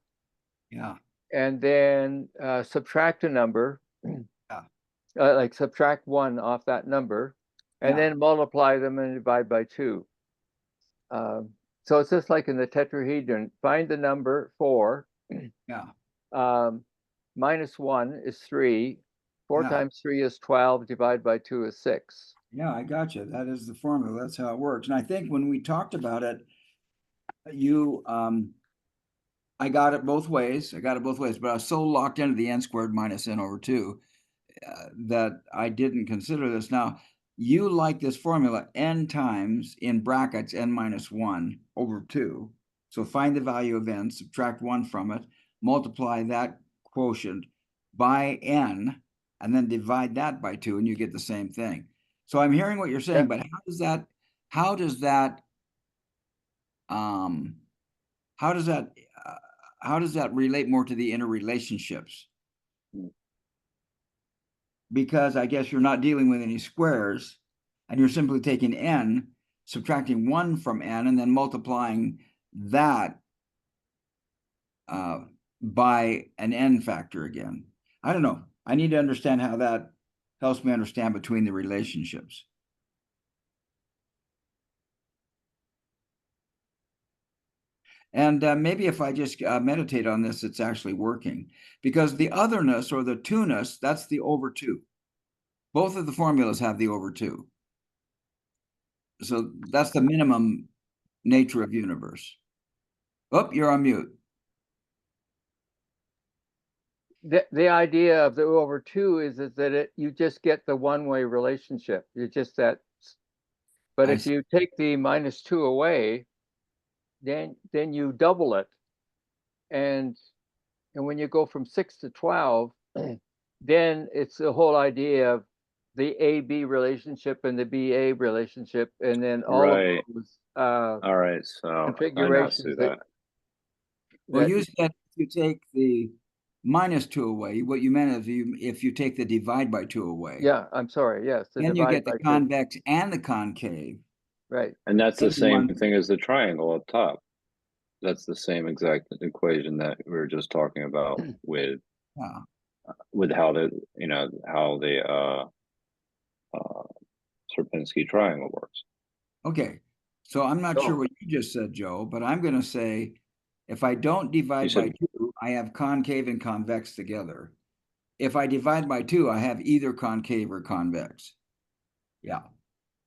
Yeah, and then subtract a number, Yeah. like subtract 1 off that number, and Yeah. then multiply them and divide by 2. So it's just like in the tetrahedron, find the number 4. yeah, Minus 1 is 3. 4 Yeah. times 3 is 12. Divided by 2 is 6. yeah, I got you. That is the formula. That's how it works. And I think when we talked about it, you, I got it both ways. But I was so locked into the n squared minus n over 2 that I didn't consider this. Now, you like this formula n times in brackets n minus 1 over 2. So find the value of n, subtract 1 from it, multiply that quotient by n, and then divide that by 2, and you get the same thing. So I'm hearing what you're saying, Yeah. but how does that um how does that how does that relate more to the interrelationships? Because I guess you're not dealing with any squares, and you're simply taking n, subtracting 1 from n, and then multiplying that by an n factor again. I don't know. I need to understand how that helps me understand between the relationships. And maybe if I just meditate on this, it's actually working. Because the otherness or the two-ness, that's the over 2. Both of the formulas have the over 2. So that's the minimum nature of universe. Oh, you're on mute. The idea of the over 2 is that you just get the one-way relationship. You're just that. But I if see. you take the minus 2 away, then you double it. And when you go from 6 to 12, then it's the whole idea of the AB relationship and the BA relationship, and then all Right. of those All right. So I now see configurations that. Well, you said if you take the minus 2 away, what you meant is if you take the divide by 2 away. Yeah, I'm sorry. Yes, the Then you divide get the by 2. convex and the concave. Right. And that's the same Everyone- thing as the triangle up top. That's the same exact equation that we were just talking about with Yeah. how the Sierpinski triangle works. Okay. So I'm not sure Oh. what you just said, Joe, but I'm going to say if I don't divide by said- 2, I have concave and convex together. If I divide by 2, I have either concave or convex. Yeah.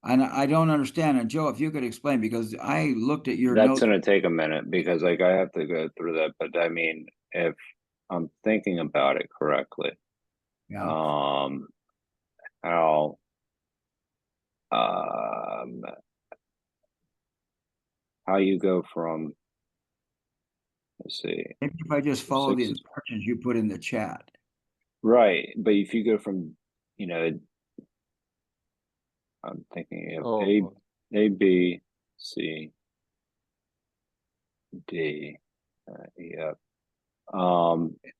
And I don't understand. And Joe, if you could explain, because I looked at your That's notes. going to take a minute because I have to go through that. But I mean, if I'm thinking about it correctly, Yeah. how you go from, let's see, Maybe if I just follow the 6 instructions you put in the chat. right, but if you go from, I'm thinking of A, B, C, D, E, F.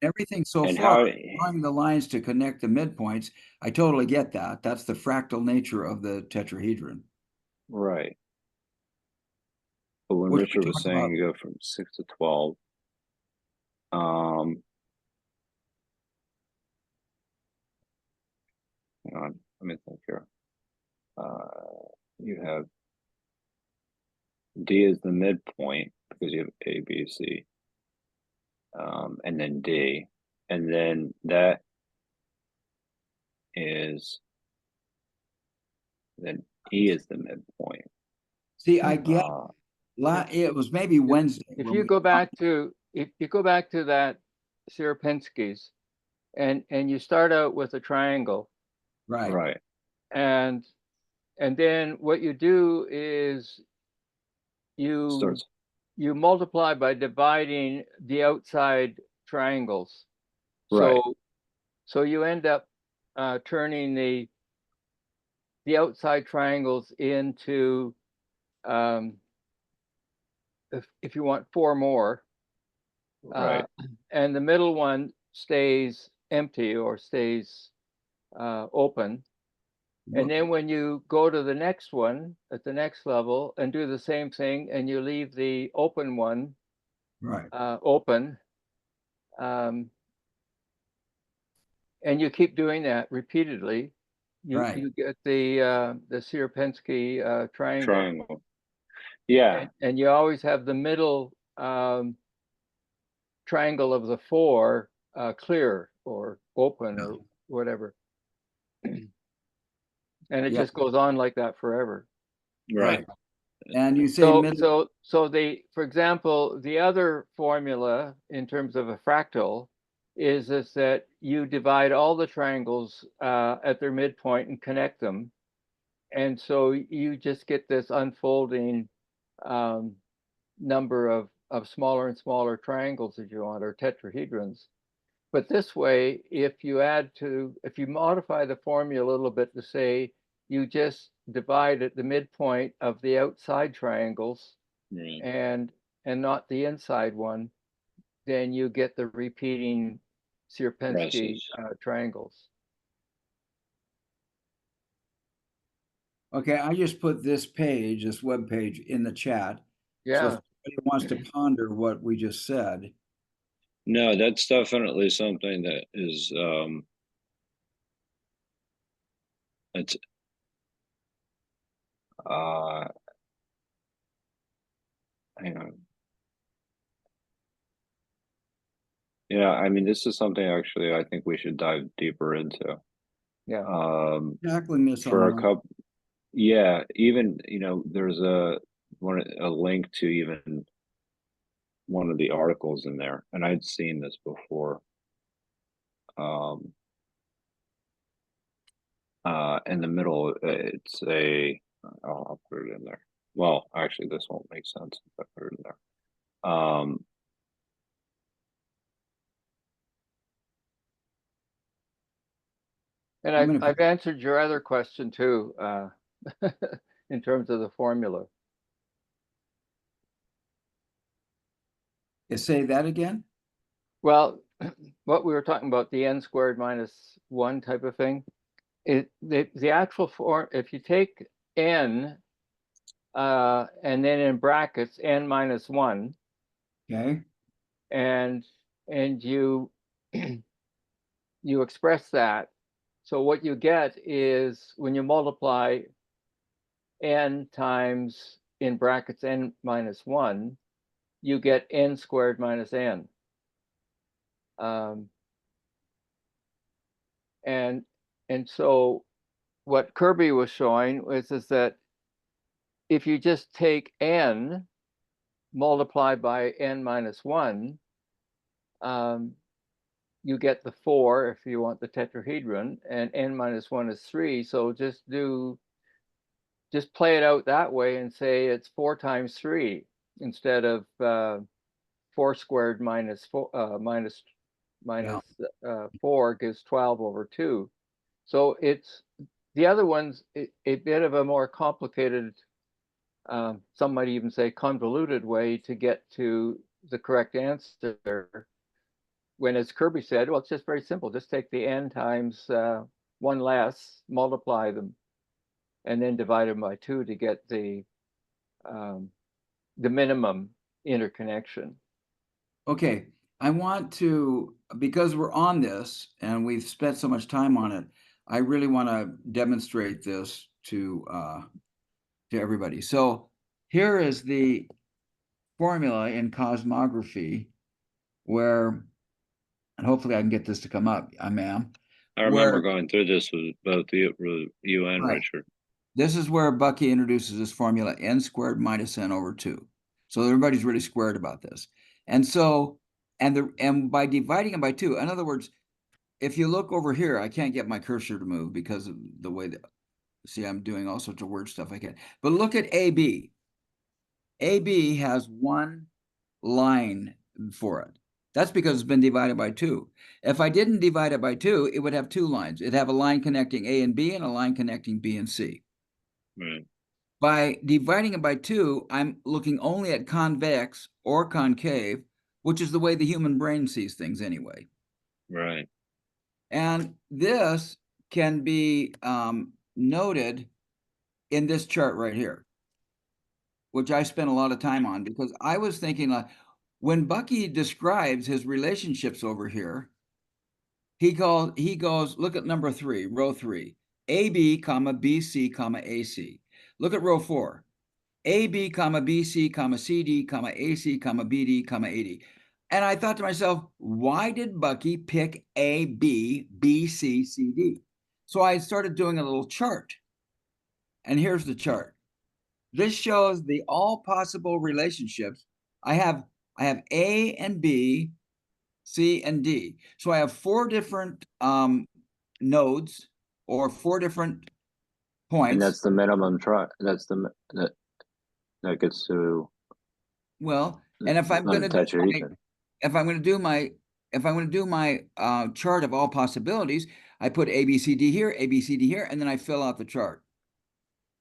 Everything so and far, how, drawing the lines to connect the midpoints, I totally get that. That's the fractal nature of the tetrahedron. right. But when Which we Richard was talked saying about. you go from 6 to 12, hang on, let me think here. You have D is the midpoint because you have A, B, C, and then D, and then that is, then E is the midpoint. See, I get it was maybe Wednesday. If when you we go back talked- to that Sierpinski's, and you start out with a triangle, Right. Right. and then what you do is you multiply by dividing the outside triangles. Right. So you end up turning the outside triangles into, if you want 4 more, Right. and the middle one stays empty or stays open, And then when you go to the next one at the next level and do the same thing, and you leave the open one Right, open, and you keep doing that repeatedly, right. you get the Sierpinski triangle. Triangle. Yeah, And you always have the middle triangle of the four clear or open or whatever. And it Yeah. just goes on like that forever. right. And you say So middle, for example, the other formula in terms of a fractal is that you divide all the triangles at their midpoint and connect them. And so you just get this unfolding number of smaller and smaller triangles that you want, or tetrahedrons. But this way, if you modify the formula a little bit to say you just divide at the midpoint of the outside triangles Right. and not the inside one, then you get the repeating Sierpinski triangles. okay, I just put this page, this web page in the chat. So if Yeah. anybody wants to ponder what we just said, No, that's definitely something that is it's hang on. Yeah, I mean, this is something actually I think we should dive deeper into. Yeah. tackling this For a on, couple, yeah, even there's a link to even one of the articles in there, and I'd seen this before. In the middle, it's I'll put it in there. Well, actually, this won't make sense if I put it in there. And I've answered your other question too, in terms of the formula. say that again? Well, what we were talking about, the n squared minus 1 type of thing, the actual form, if you take n and then in brackets n minus 1, Okay, and you you express that, so what you get is when you multiply n times in brackets n minus 1, you get n squared minus n. And so what Kirby was showing is that if you just take n multiplied by n minus 1, you get the 4 if you want the tetrahedron, and n minus 1 is 3. So just play it out that way and say it's 4 times 3 instead of 4 squared minus 4 4 gives 12 over 2. So it's the other one's a bit of a more complicated, some might even say convoluted way to get to the correct answer. When, as Kirby said, well, it's just very simple. Just take the n times 1 less, multiply them, and then divide them by 2 to get the minimum interconnection. okay. I want to, because we're on this and we've spent so much time on it, I really want to demonstrate this to everybody. So here is the formula in cosmography where, and hopefully I can get this to come up. I am. I remember going through this with both you and Right. Richard. This is where Bucky introduces this formula, n squared minus n over 2. So everybody's really squared about this. And so, and by dividing it by 2, in other words, if you look over here, I can't get my cursor to move because of the way that, see, I'm doing all sorts of weird stuff I can't. But look at AB. AB has one line for it. That's because it's been divided by 2. If I didn't divide it by 2, it would have 2 lines. It'd have a line connecting A and B and a line connecting B and C. Right. By dividing it by 2, I'm looking only at convex or concave, which is the way the human brain sees things anyway. Right. And this can be noted in this chart right here, which I spent a lot of time on, because I was thinking like, when Bucky describes his relationships over here, he goes, look at number 3, row 3, AB, comma, BC, comma, AC. Look at row 4, AB, comma, BC, comma, CD, comma, AC, comma, BD, comma, AD. And I thought to myself, why did Bucky pick AB, BC, CD? So I started doing a little chart. And here's the chart. This shows the all possible relationships. I have A and B, C and D. So I have 4 different nodes or 4 different points. And that's the minimum try. That's that gets to. Well, and if I'm going to do my chart of all possibilities, I put A, B, C, D here, A, B, C, D here, and then I fill out the chart.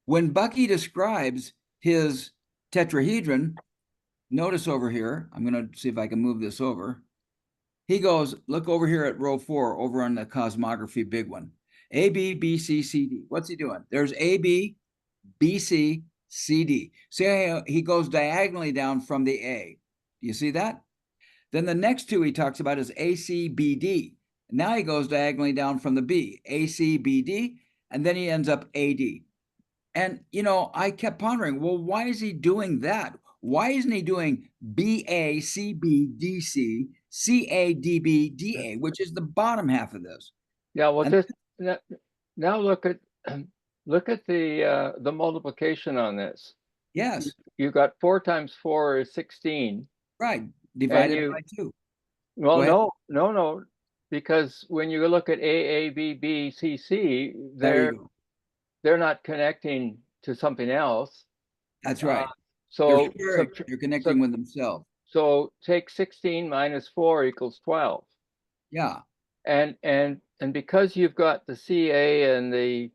When Bucky describes his tetrahedron, notice over here, I'm going to see if I can move this over. He goes, look over here at row 4, over on the cosmography big one. A, B, B, C, C, D. What's he doing? There's A, B, B, C, C, D. See, he goes diagonally down from the A. Do you see that? Then the next 2 he talks about is A, C, B, D. Now he goes diagonally down from the B, A, C, B, D, and then he ends up A, D. And, you know, I kept pondering, well, why is he doing that? Why isn't he doing BA, CB, DC, CA, DB, DA, which is the bottom half of this? Yeah, well, And now look at the multiplication on this. yes, You got 4 times 4 is 16. right, divided you- by 2. Well, Go ahead. no, because when you look at A, B, B, C, C, There you go. they're not connecting to something else. That's right. So You're connecting with themselves. So take 16 minus 4 equals 12. Yeah, And because you've got the CA and the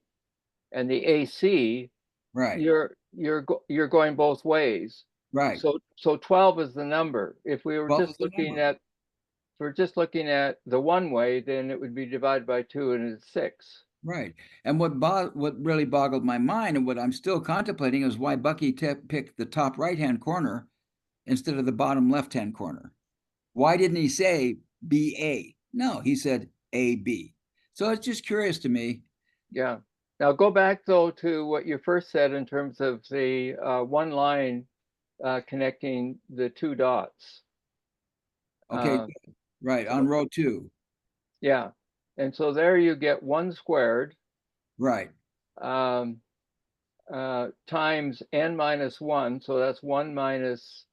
AC, right, you're going both ways. right. So 12 is the number. If we were 12 just is the looking number. at if we're just looking at the one way, then it would be divided by 2 and it's 6. Right. And what really boggled my mind, and what I'm still contemplating, is why Bucky picked the top right-hand corner instead of the bottom left-hand corner. Why didn't he say BA? No, he said AB. So it's just curious to me. Yeah. Now go back though to what you first said in terms of the one line connecting the 2 dots. Okay, right, on row 2. Yeah. And so there you get 1 squared Right, times n minus 1. So that's 1 minus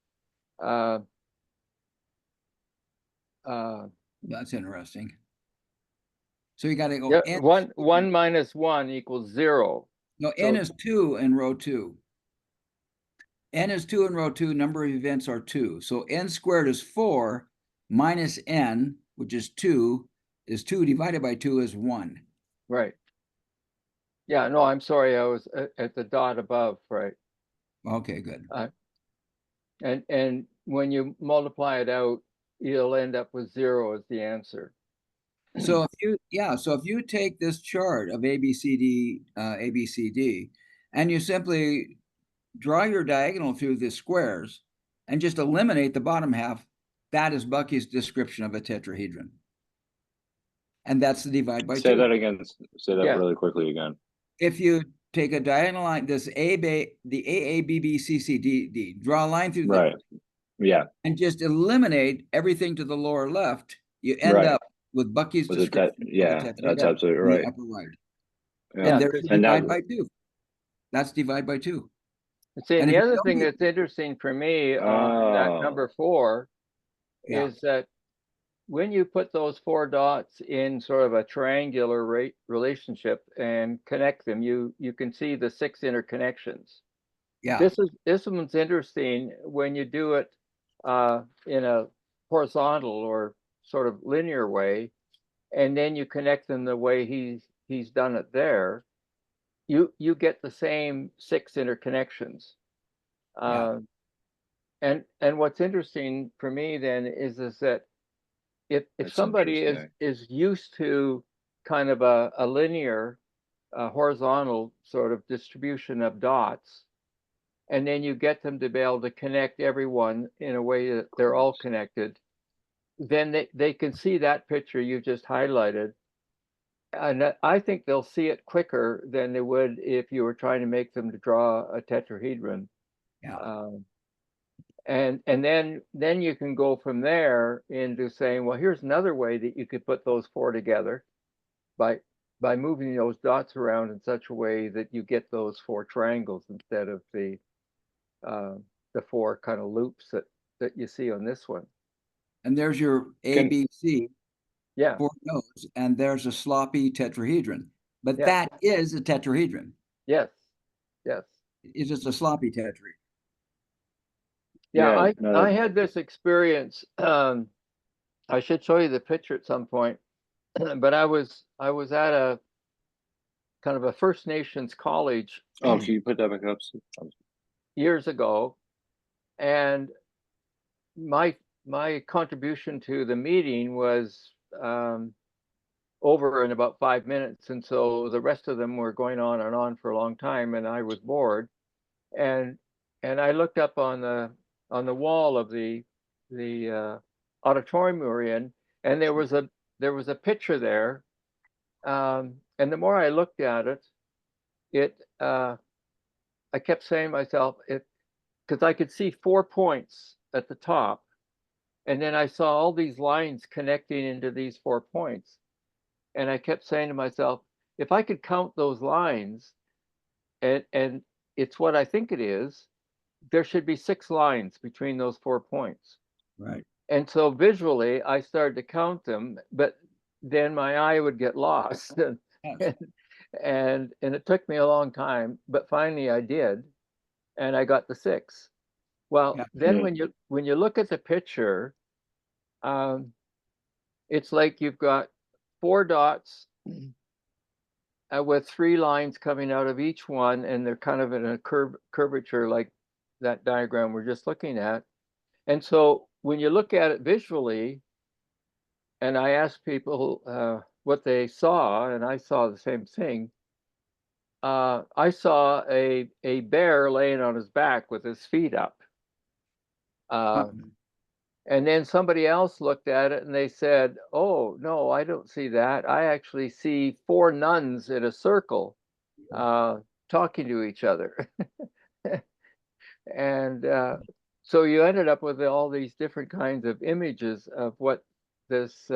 that's interesting. So you got to go yeah, N. 1 minus 1 equals 0. No, N is 2 in row 2. N is 2 in row 2, number of events are 2. So N squared is 4 minus N, which is 2 divided by 2 is 1. Right. Yeah, no, I'm sorry. I was at the dot above, right? Okay, good. And when you multiply it out, you'll end up with 0 as the answer. So if you take this chart of ABCD, ABCD, and you simply draw your diagonal through the squares and just eliminate the bottom half, that is Bucky's description of a tetrahedron. And that's the divide by 2. Say that again. Say that Yeah. really quickly again. If you take a diagonal line, this the AABBCCD, draw a line through Right. Yeah. and just eliminate everything to the lower left, you end up with Bucky's description. That's absolutely right. The upper right. Yeah, And there's divide by 2. That's divide by 2. See, And the if you other don't thing do- that's interesting for me on that number 4 Yeah. is that when you put those 4 dots in sort of a triangular relationship and connect them, you can see the 6 interconnections. Yeah. This one's interesting when you do it in a horizontal or sort of linear way, and then you connect them the way he's done it there. You get the same 6 interconnections. And what's interesting for me then is that if That's somebody interesting. is used to kind of a linear horizontal sort of distribution of dots, and then you get them to be able to connect everyone in a way that they're all connected, then they can see that picture you just highlighted. And I think they'll see it quicker than they would if you were trying to make them to draw a tetrahedron. Yeah. And then you can go from there into saying, well, here's another way that you could put those four together by moving those dots around in such a way that you get those four triangles instead of the four kind of loops that you see on this one. And there's your ABC, Yeah. four nodes, and there's a sloppy tetrahedron. But Yeah. that is a tetrahedron. Yes. Yes. It's just a sloppy tetrahedron. Yeah, no, I had this experience. I should show you the picture at some point, but I was at a kind of a First Nations college Oh, can you put that back up? years ago, and my contribution to the meeting was over in about 5 minutes, and so the rest of them were going on and on for a long time, and I was bored, and I looked up on the wall of the auditorium we were in, and there was a picture there, and the more I looked at it, I kept saying to myself, because I could see 4 points at the top, and then I saw all these lines connecting into these 4 points, and I kept saying to myself, if I could count those lines, and it's what I think it is, there should be 6 lines between those 4 points. Right. And so visually, I started to count them, but then my eye would get lost, Yes. and it took me a long time, but finally I did, and I got the 6. Well, Yeah. then Yeah. when you look at the picture, it's like you've got 4 dots with 3 lines coming out of each one, and they're kind of in a curvature like that diagram we're just looking at. And so when you look at it visually, and I asked people what they saw, and I saw the same thing. I saw a bear laying on his back with his feet up. And then somebody else looked at it and they said, oh, no, I don't see that. I actually see 4 nuns in a circle talking to each other. And so you ended up with all these different kinds of images of what this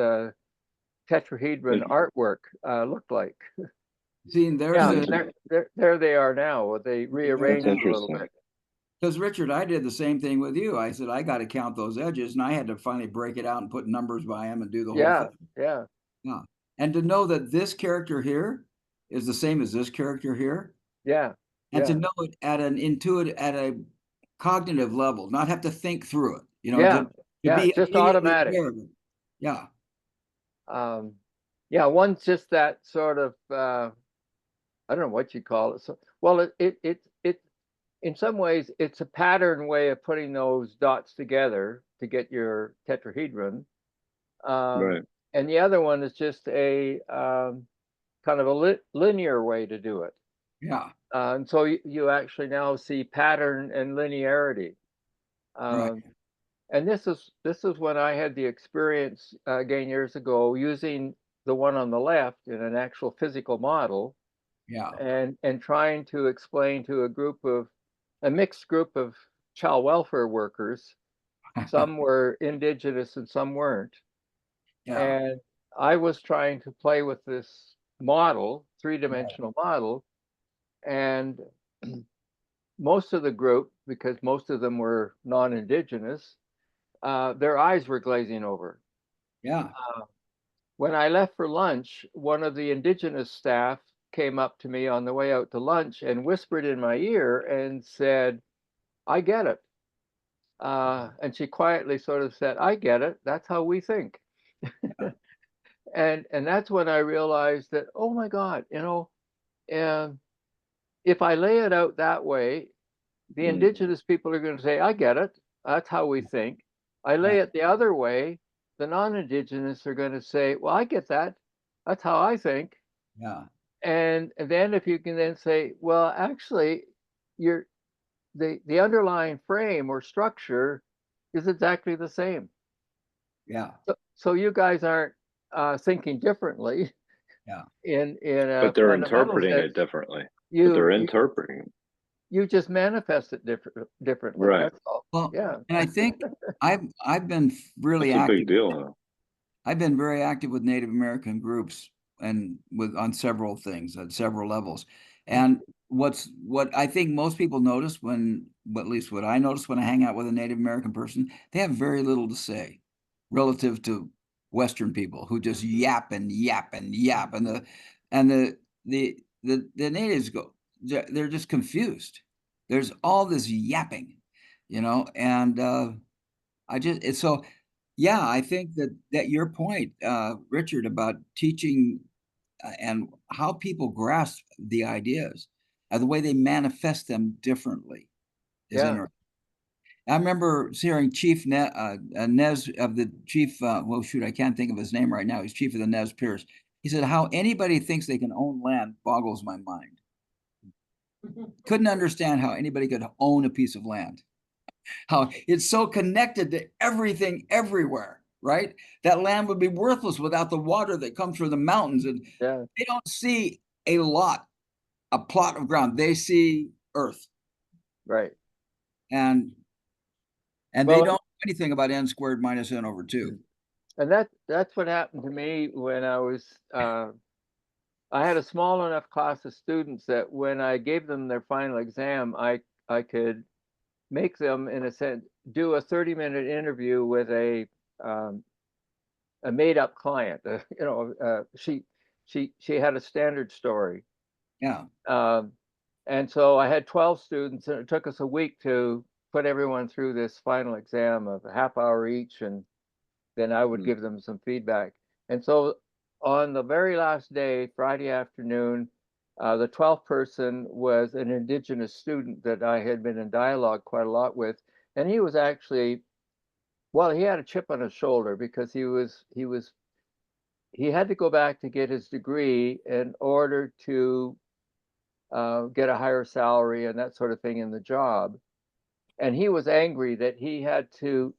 tetrahedron artwork looked like. See, there's Yeah, there they are now. They rearranged a little interesting. bit. because Richard, I did the same thing with you. I said, I got to count those edges, and I had to finally break it out and put numbers by them and do the whole thing. Yeah. Yeah. And to know that this character here is the same as this character here, Yeah. and to know it at an intuitive, at a cognitive level, not have to think through it, Yeah. to be Just immediately automatic. aware of it. Yeah. Yeah, one's just that sort of I don't know what you call it. So, well, it in some ways it's a pattern way of putting those dots together to get your tetrahedron. Right. And the other one is just a kind of a linear way to do it. Yeah. And so you actually now see pattern and linearity. Right. And this is when I had the experience again years ago using the one on the left in an actual physical model, Yeah. and trying to explain to a mixed group of child welfare workers. Some were indigenous and some weren't. Yeah. And I was trying to play with this model, 3-dimensional model, and most of the group, because most of them were non-indigenous, their eyes were glazing over. Yeah. When I left for lunch, one of the indigenous staff came up to me on the way out to lunch and whispered in my ear and said, I get it. And she quietly sort of said, I get it. That's how we think. And that's when I realized that, oh my God, if I lay it out that way, the indigenous people are going to say, I get it. That's how we think. I lay it the other way, the non-indigenous are going to say, well, I get that. That's how I think. Yeah. And then if you can then say, well, actually, you're the underlying frame or structure is exactly the same. Yeah, So you guys aren't thinking differently yeah. in a But they're fundamental interpreting it sense. differently. But they're You you interpreting it. you just manifest it differently. Right. That's all. Well, Yeah. and I think I've been really That's a big active. deal. I've been very active with Native American groups and with on several things at several levels. And what I think most people notice when, at least what I notice when I hang out with a Native American person, they have very little to say relative to Western people who just yap and yap and yap. And the natives go, they're just confused. There's all this yapping, and I just it's so yeah, I think that your point, Richard, about teaching and how people grasp the ideas, the way they manifest them differently is Yeah. interesting. I remember hearing Chief Nez of the Chief. Well, shoot, I can't think of his name right now. He's Chief of the Nez Pierce. He said, "How anybody thinks they can own land boggles my mind. Couldn't understand how anybody could own a piece of land." How it's so connected to everything everywhere, right? That land would be worthless without the water that comes from the mountains. And Yeah. they don't see a plot of ground. They see earth. Right. And they Well, don't know anything about n squared minus n over 2. and that's what happened to me when I was I had a small enough class of students that when I gave them their final exam, I could make them, in a sense, do a 30-minute interview with um, a made up client. She had a standard story. Yeah. Um, and so I had 12 students, and it took us a week to put everyone through this final exam of a half hour each, and then I would give them some feedback. And so on the very last day, Friday afternoon, the 12th person was an Indigenous student that I had been in dialogue quite a lot with. And he was actually, well, he had a chip on his shoulder because he had to go back to get his degree in order to get a higher salary and that sort of thing in the job. And he was angry that he had to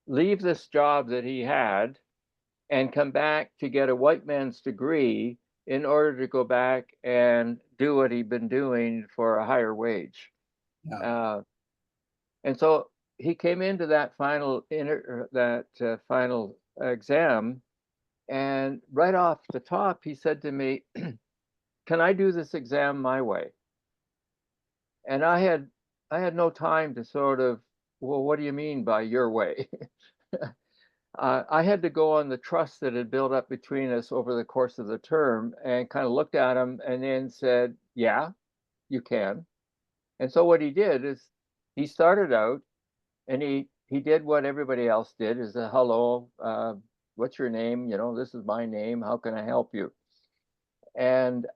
leave this job that he had and come back to get a white man's degree in order to go back and do what he'd been doing for a higher wage. Yeah. And so he came into that final exam, and right off the top, he said to me, "Can I do this exam my way?" And I had no time to sort of, well, what do you mean by your way? I had to go on the trust that had built up between us over the course of the term and kind of looked at him and then said, yeah, you can. And so what he did is he started out and he did what everybody else did is a hello, what's your name? This is my name. How can I help you? And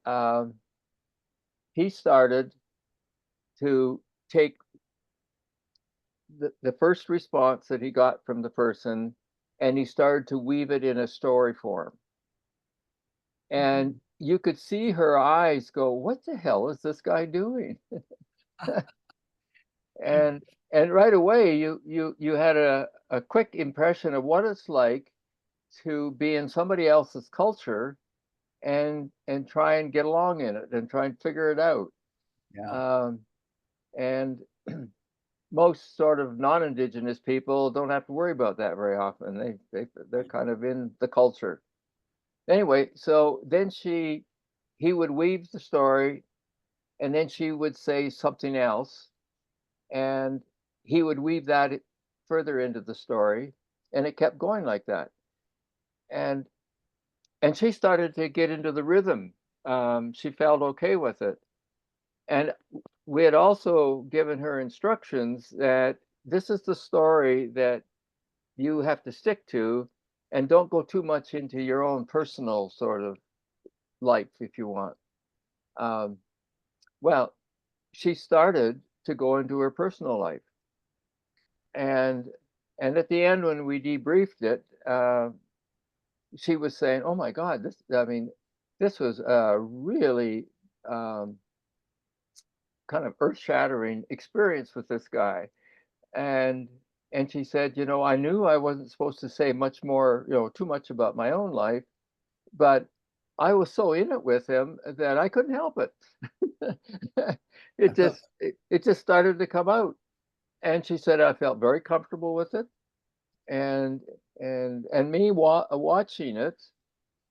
he started to take the first response that he got from the person and he started to weave it in a story form. And you could see her eyes go, what the hell is this guy doing? and and right away you had a quick impression of what it's like to be in somebody else's culture and try and get along in it and try and figure it out. Yeah. And most sort of non-indigenous people don't have to worry about that very often. They're kind of in the culture. Anyway, so then he would weave the story and then she would say something else and he would weave that further into the story and it kept going like that. And and she started to get into the rhythm. She felt okay with it. And we had also given her instructions that this is the story that you have to stick to and don't go too much into your own personal sort of life if you want. um, well, she started to go into her personal life. And and at the end when we debriefed it, she was saying, oh my god, this, I mean, this was a really kind of earth-shattering experience with this guy. And she said, you know, I knew I wasn't supposed to say much more, you know, too much about my own life, but I was so in it with him that I couldn't help it. It just started to come out. And she said I felt very comfortable with it, and me watching it,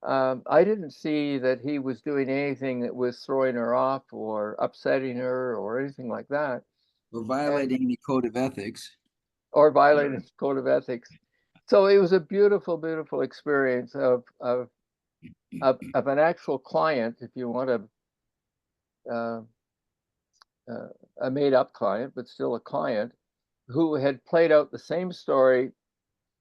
I didn't see that he was doing anything that was throwing her off or upsetting her or anything like that, Or and violating the code of ethics. or violating the code of ethics. So it was a beautiful, beautiful experience of an actual client, if you want uh, a made up client, but still a client who had played out the same story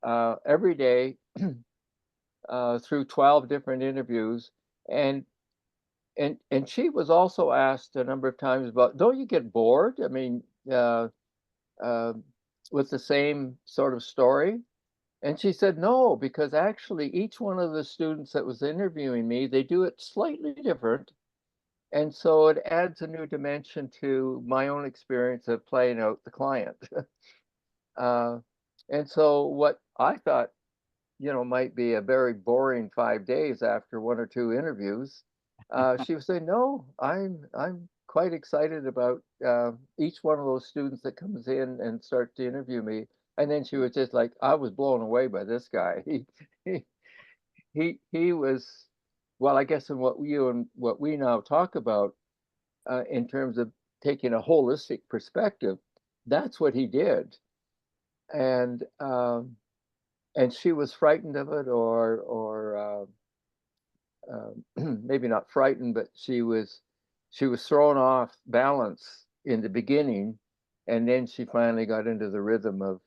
every day through 12 different interviews. And she was also asked a number of times about, don't you get bored? I mean, uh, with the same sort of story? And she said, no, because actually each one of the students that was interviewing me, they do it slightly different. And so it adds a new dimension to my own experience of playing out the client. uh, and so what I thought, you know, might be a very boring 5 days after one or two interviews, she was saying, no, I'm quite excited about each one of those students that comes in and start to interview me. And then she was just like, I was blown away by this guy. He he was, well, I guess in what you and what we now talk about in terms of taking a holistic perspective, that's what he did. And she was frightened of it, maybe not frightened, but she was thrown off balance in the beginning, and then she finally got into the rhythm of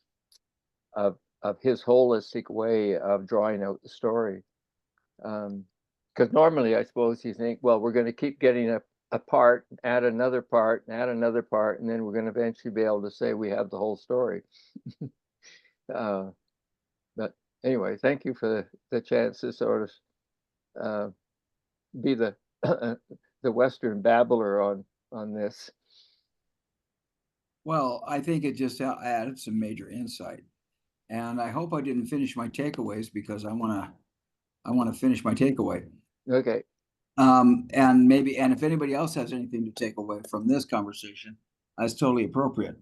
his holistic way of drawing out the story. Because normally, I suppose you think, well, we're going to keep getting a part, add another part, and add another part, and then we're going to eventually be able to say we have the whole story. uh, but anyway, thank you for the chance to sort of uh, be the the Western babbler on this. Well, I think it just added some major insight. And I hope I didn't finish my takeaways because I want to finish my takeaway. Okay. And maybe, and if anybody else has anything to take away from this conversation, that's totally appropriate.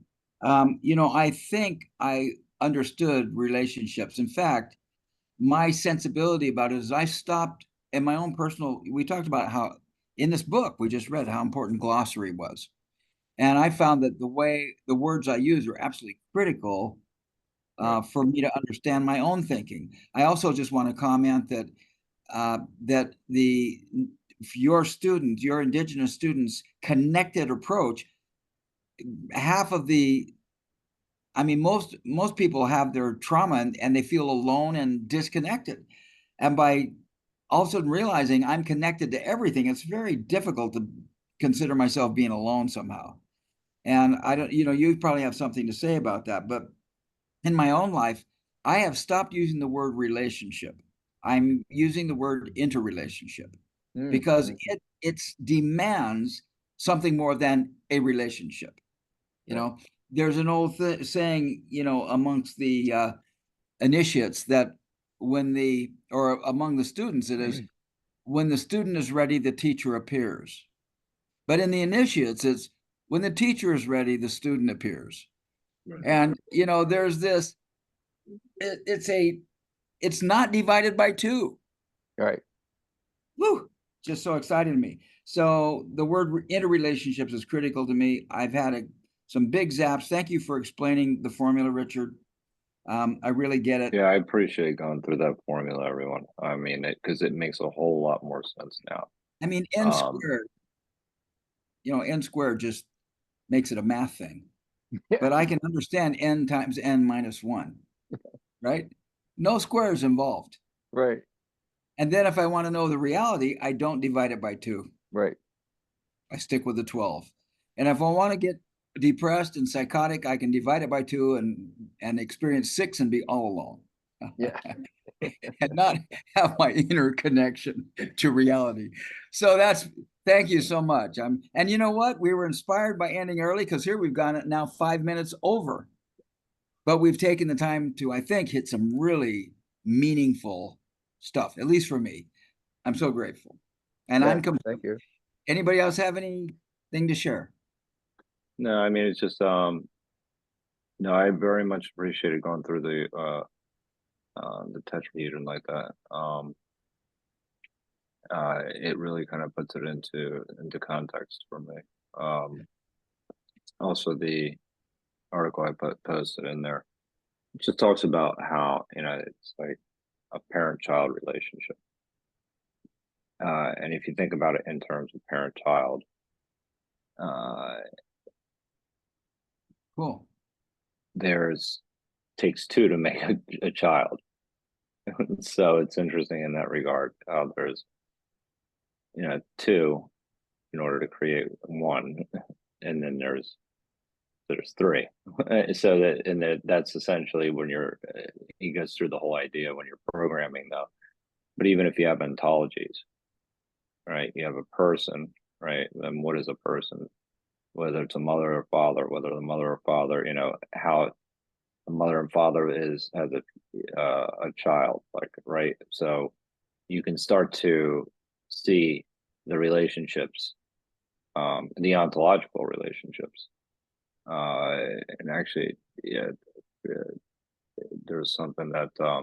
You know, I think I understood relationships. In fact, my sensibility about it is I stopped in my own personal, we talked about how in this book we just read how important glossary was. And I found that the way the words I use are absolutely critical for me to understand my own thinking. I also just want to comment that that your students, your Indigenous students' connected approach, half of the, I mean, most people have their trauma and they feel alone and disconnected. And by all of a sudden realizing I'm connected to everything, it's very difficult to consider myself being alone somehow. And I don't, you know, you probably have something to say about that, but in my own life, I have stopped using the word relationship. I'm using the word interrelationship because it demands something more than a relationship. You know, there's an old saying, you know, amongst the initiates that or among the students, it is when the student is ready, the teacher appears. But in the initiates, it's when the teacher is ready, the student appears. Right. And, you know, there's this, it's not divided by two. Right. Woo, just so exciting to me. So the word interrelationships is critical to me. I've had some big zaps. Thank you for explaining the formula, Richard. I really get it. Yeah, I appreciate going through that formula, everyone. I mean, because it makes a whole lot more sense now. I mean, n squared, you know, n squared just makes it a math thing. Yeah. But I can understand n times n minus 1, right? No squares involved. Right. And then if I want to know the reality, I don't divide it by 2. Right. I stick with the 12. And if I want to get depressed and psychotic, I can divide it by 2 and experience 6 and be all alone. Yeah. and not have my inner connection to reality. So thank you so much. And you know what? We were inspired by ending early because here we've gone now 5 minutes over, but we've taken the time to, I think, hit some really meaningful stuff, at least for me. I'm so grateful. And Yeah, I'm thank you. Anybody else have anything to share? No, I mean, it's just, no, I very much appreciated going through the tetrahedron and like that. It really kind of puts it into context for me. Also the article I posted in there, it just talks about how, it's like a parent-child relationship. And if you think about it in terms of parent-child, Cool. there's takes two to make a child. So it's interesting in that regard how there's, two in order to create one, and then there's three. So that's essentially when he goes through the whole idea when you're programming though. But even if you have ontologies, right? You have a person, right? Then what is a person? Whether it's a mother or father, whether the mother or father, how the mother and father has a child, like, right? So you can start to see the relationships, the ontological relationships. And actually, yeah, there's something that uh,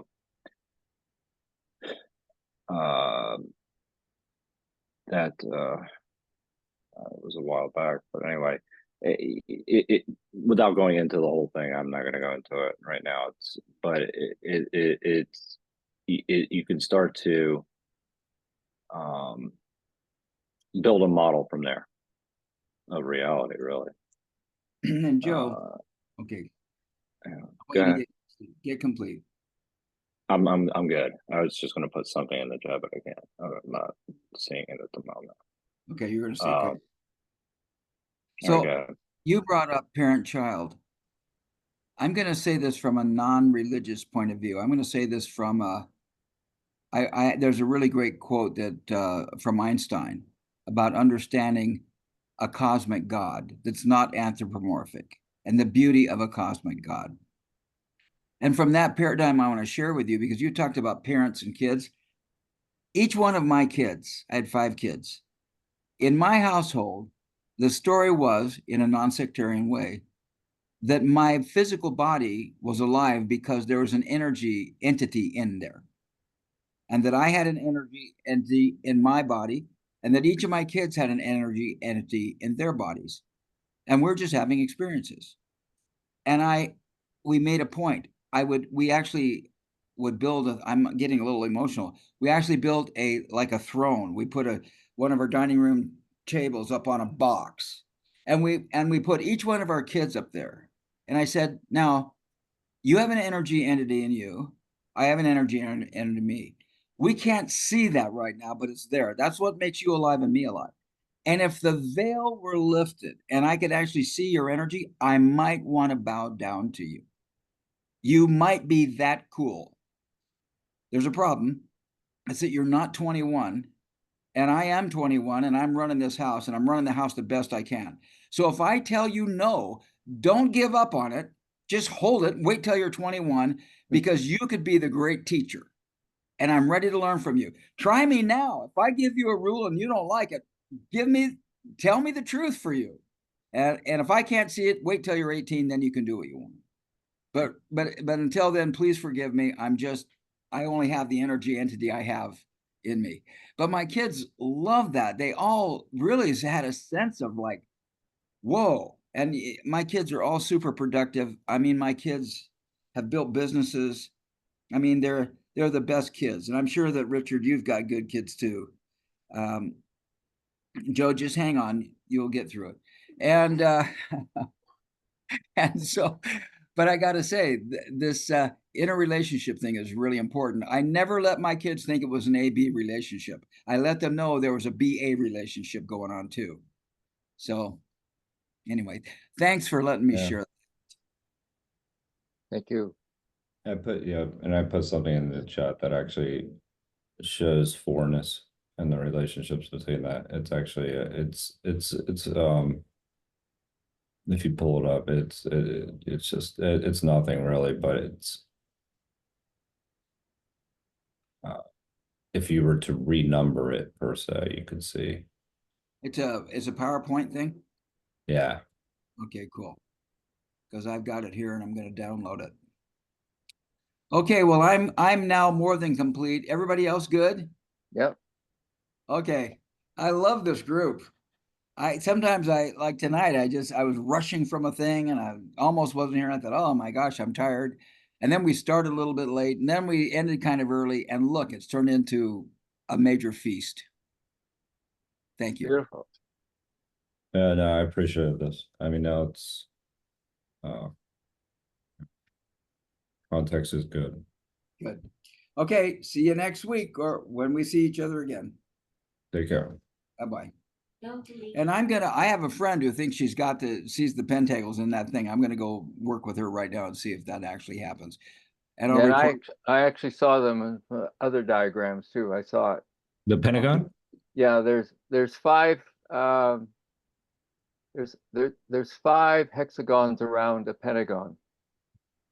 that it was a while back, but anyway, without going into the whole thing, I'm not going to go into it right now. You can start to build a model from there of reality, really. And Joe, okay, I want Go you to ahead. get complete. I'm good. I was just going to put something in the chat, but I can't. I'm not seeing it at the moment. Okay, you're going to say, All so right, you brought up parent-child. I'm going to say this from a non-religious point of view. I'm going to say this from there's a really great quote that from Einstein about understanding a cosmic God that's not anthropomorphic and the beauty of a cosmic God. And from that paradigm, I want to share with you, because you talked about parents and kids. Each one of my kids, I had 5 kids. In my household, the story was, in a non-sectarian way, that my physical body was alive because there was an energy entity in there. And that I had an energy entity in my body, and that each of my kids had an energy entity in their bodies. And we're just having experiences. And we made a point. We actually would build I'm getting a little emotional. We actually built like a throne. We put one of our dining room tables up on a box, and we put each one of our kids up there. And I said, now you have an energy entity in you. I have an energy entity in me. We can't see that right now, but it's there. That's what makes you alive and me alive. And if the veil were lifted and I could actually see your energy, I might want to bow down to you. You might be that cool. There's a problem. It's that you're not 21 and I am 21 and I'm running this house and I'm running the house the best I can. So if I tell you no, don't give up on it. Just hold it and wait till you're 21, because you could be the great teacher and I'm ready to learn from you. Try me now. If I give you a rule and you don't like it, tell me the truth for you. And if I can't see it, wait till you're 18, then you can do what you want. But until then, please forgive me. I only have the energy entity I have in me. But my kids love that. They all really had a sense of like, whoa. And my kids are all super productive. I mean, my kids have built businesses. I mean, they're the best kids. And I'm sure that, Richard, you've got good kids too. Joe, just hang on. You'll get through it. And and so, but I got to say, this interrelationship thing is really important. I never let my kids think it was an A-B relationship. I let them know there was a B-A relationship going on too. So anyway, thanks for letting me share. Thank you. I put something in the chat that actually shows fourness and the relationships between that. It's actually it's if you pull it up, it's just it's nothing really, but it's if you were to renumber it per se, you could see. It's a PowerPoint thing? Yeah. Okay, cool. Because I've got it here and I'm going to download it. Okay, well, I'm now more than complete. Everybody else good? Yep. Okay. I love this group. Sometimes like tonight, I was rushing from a thing and I almost wasn't here. And I thought, oh my gosh, I'm tired. And then we started a little bit late and then we ended kind of early. And look, it's turned into a major feast. Thank you. Beautiful. Yeah, no, I appreciate this. I mean, now it's context is good. Good. Okay, see you next week or when we see each other again. Take care. Bye-bye. And I have a friend who thinks sees the pentagons in that thing. I'm gonna go work with her right now and see if that actually happens. And I'll And report. I actually saw them in other diagrams too. I saw it. The Pentagon? Yeah, there's five there's 5 hexagons around a pentagon.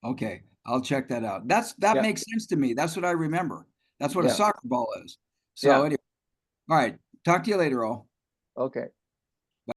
Okay, I'll check that out. That Yeah. makes sense to me. That's what I remember. That's what a Yeah. soccer ball is. So Yeah. anyway, all right. Talk to you later, all. Okay.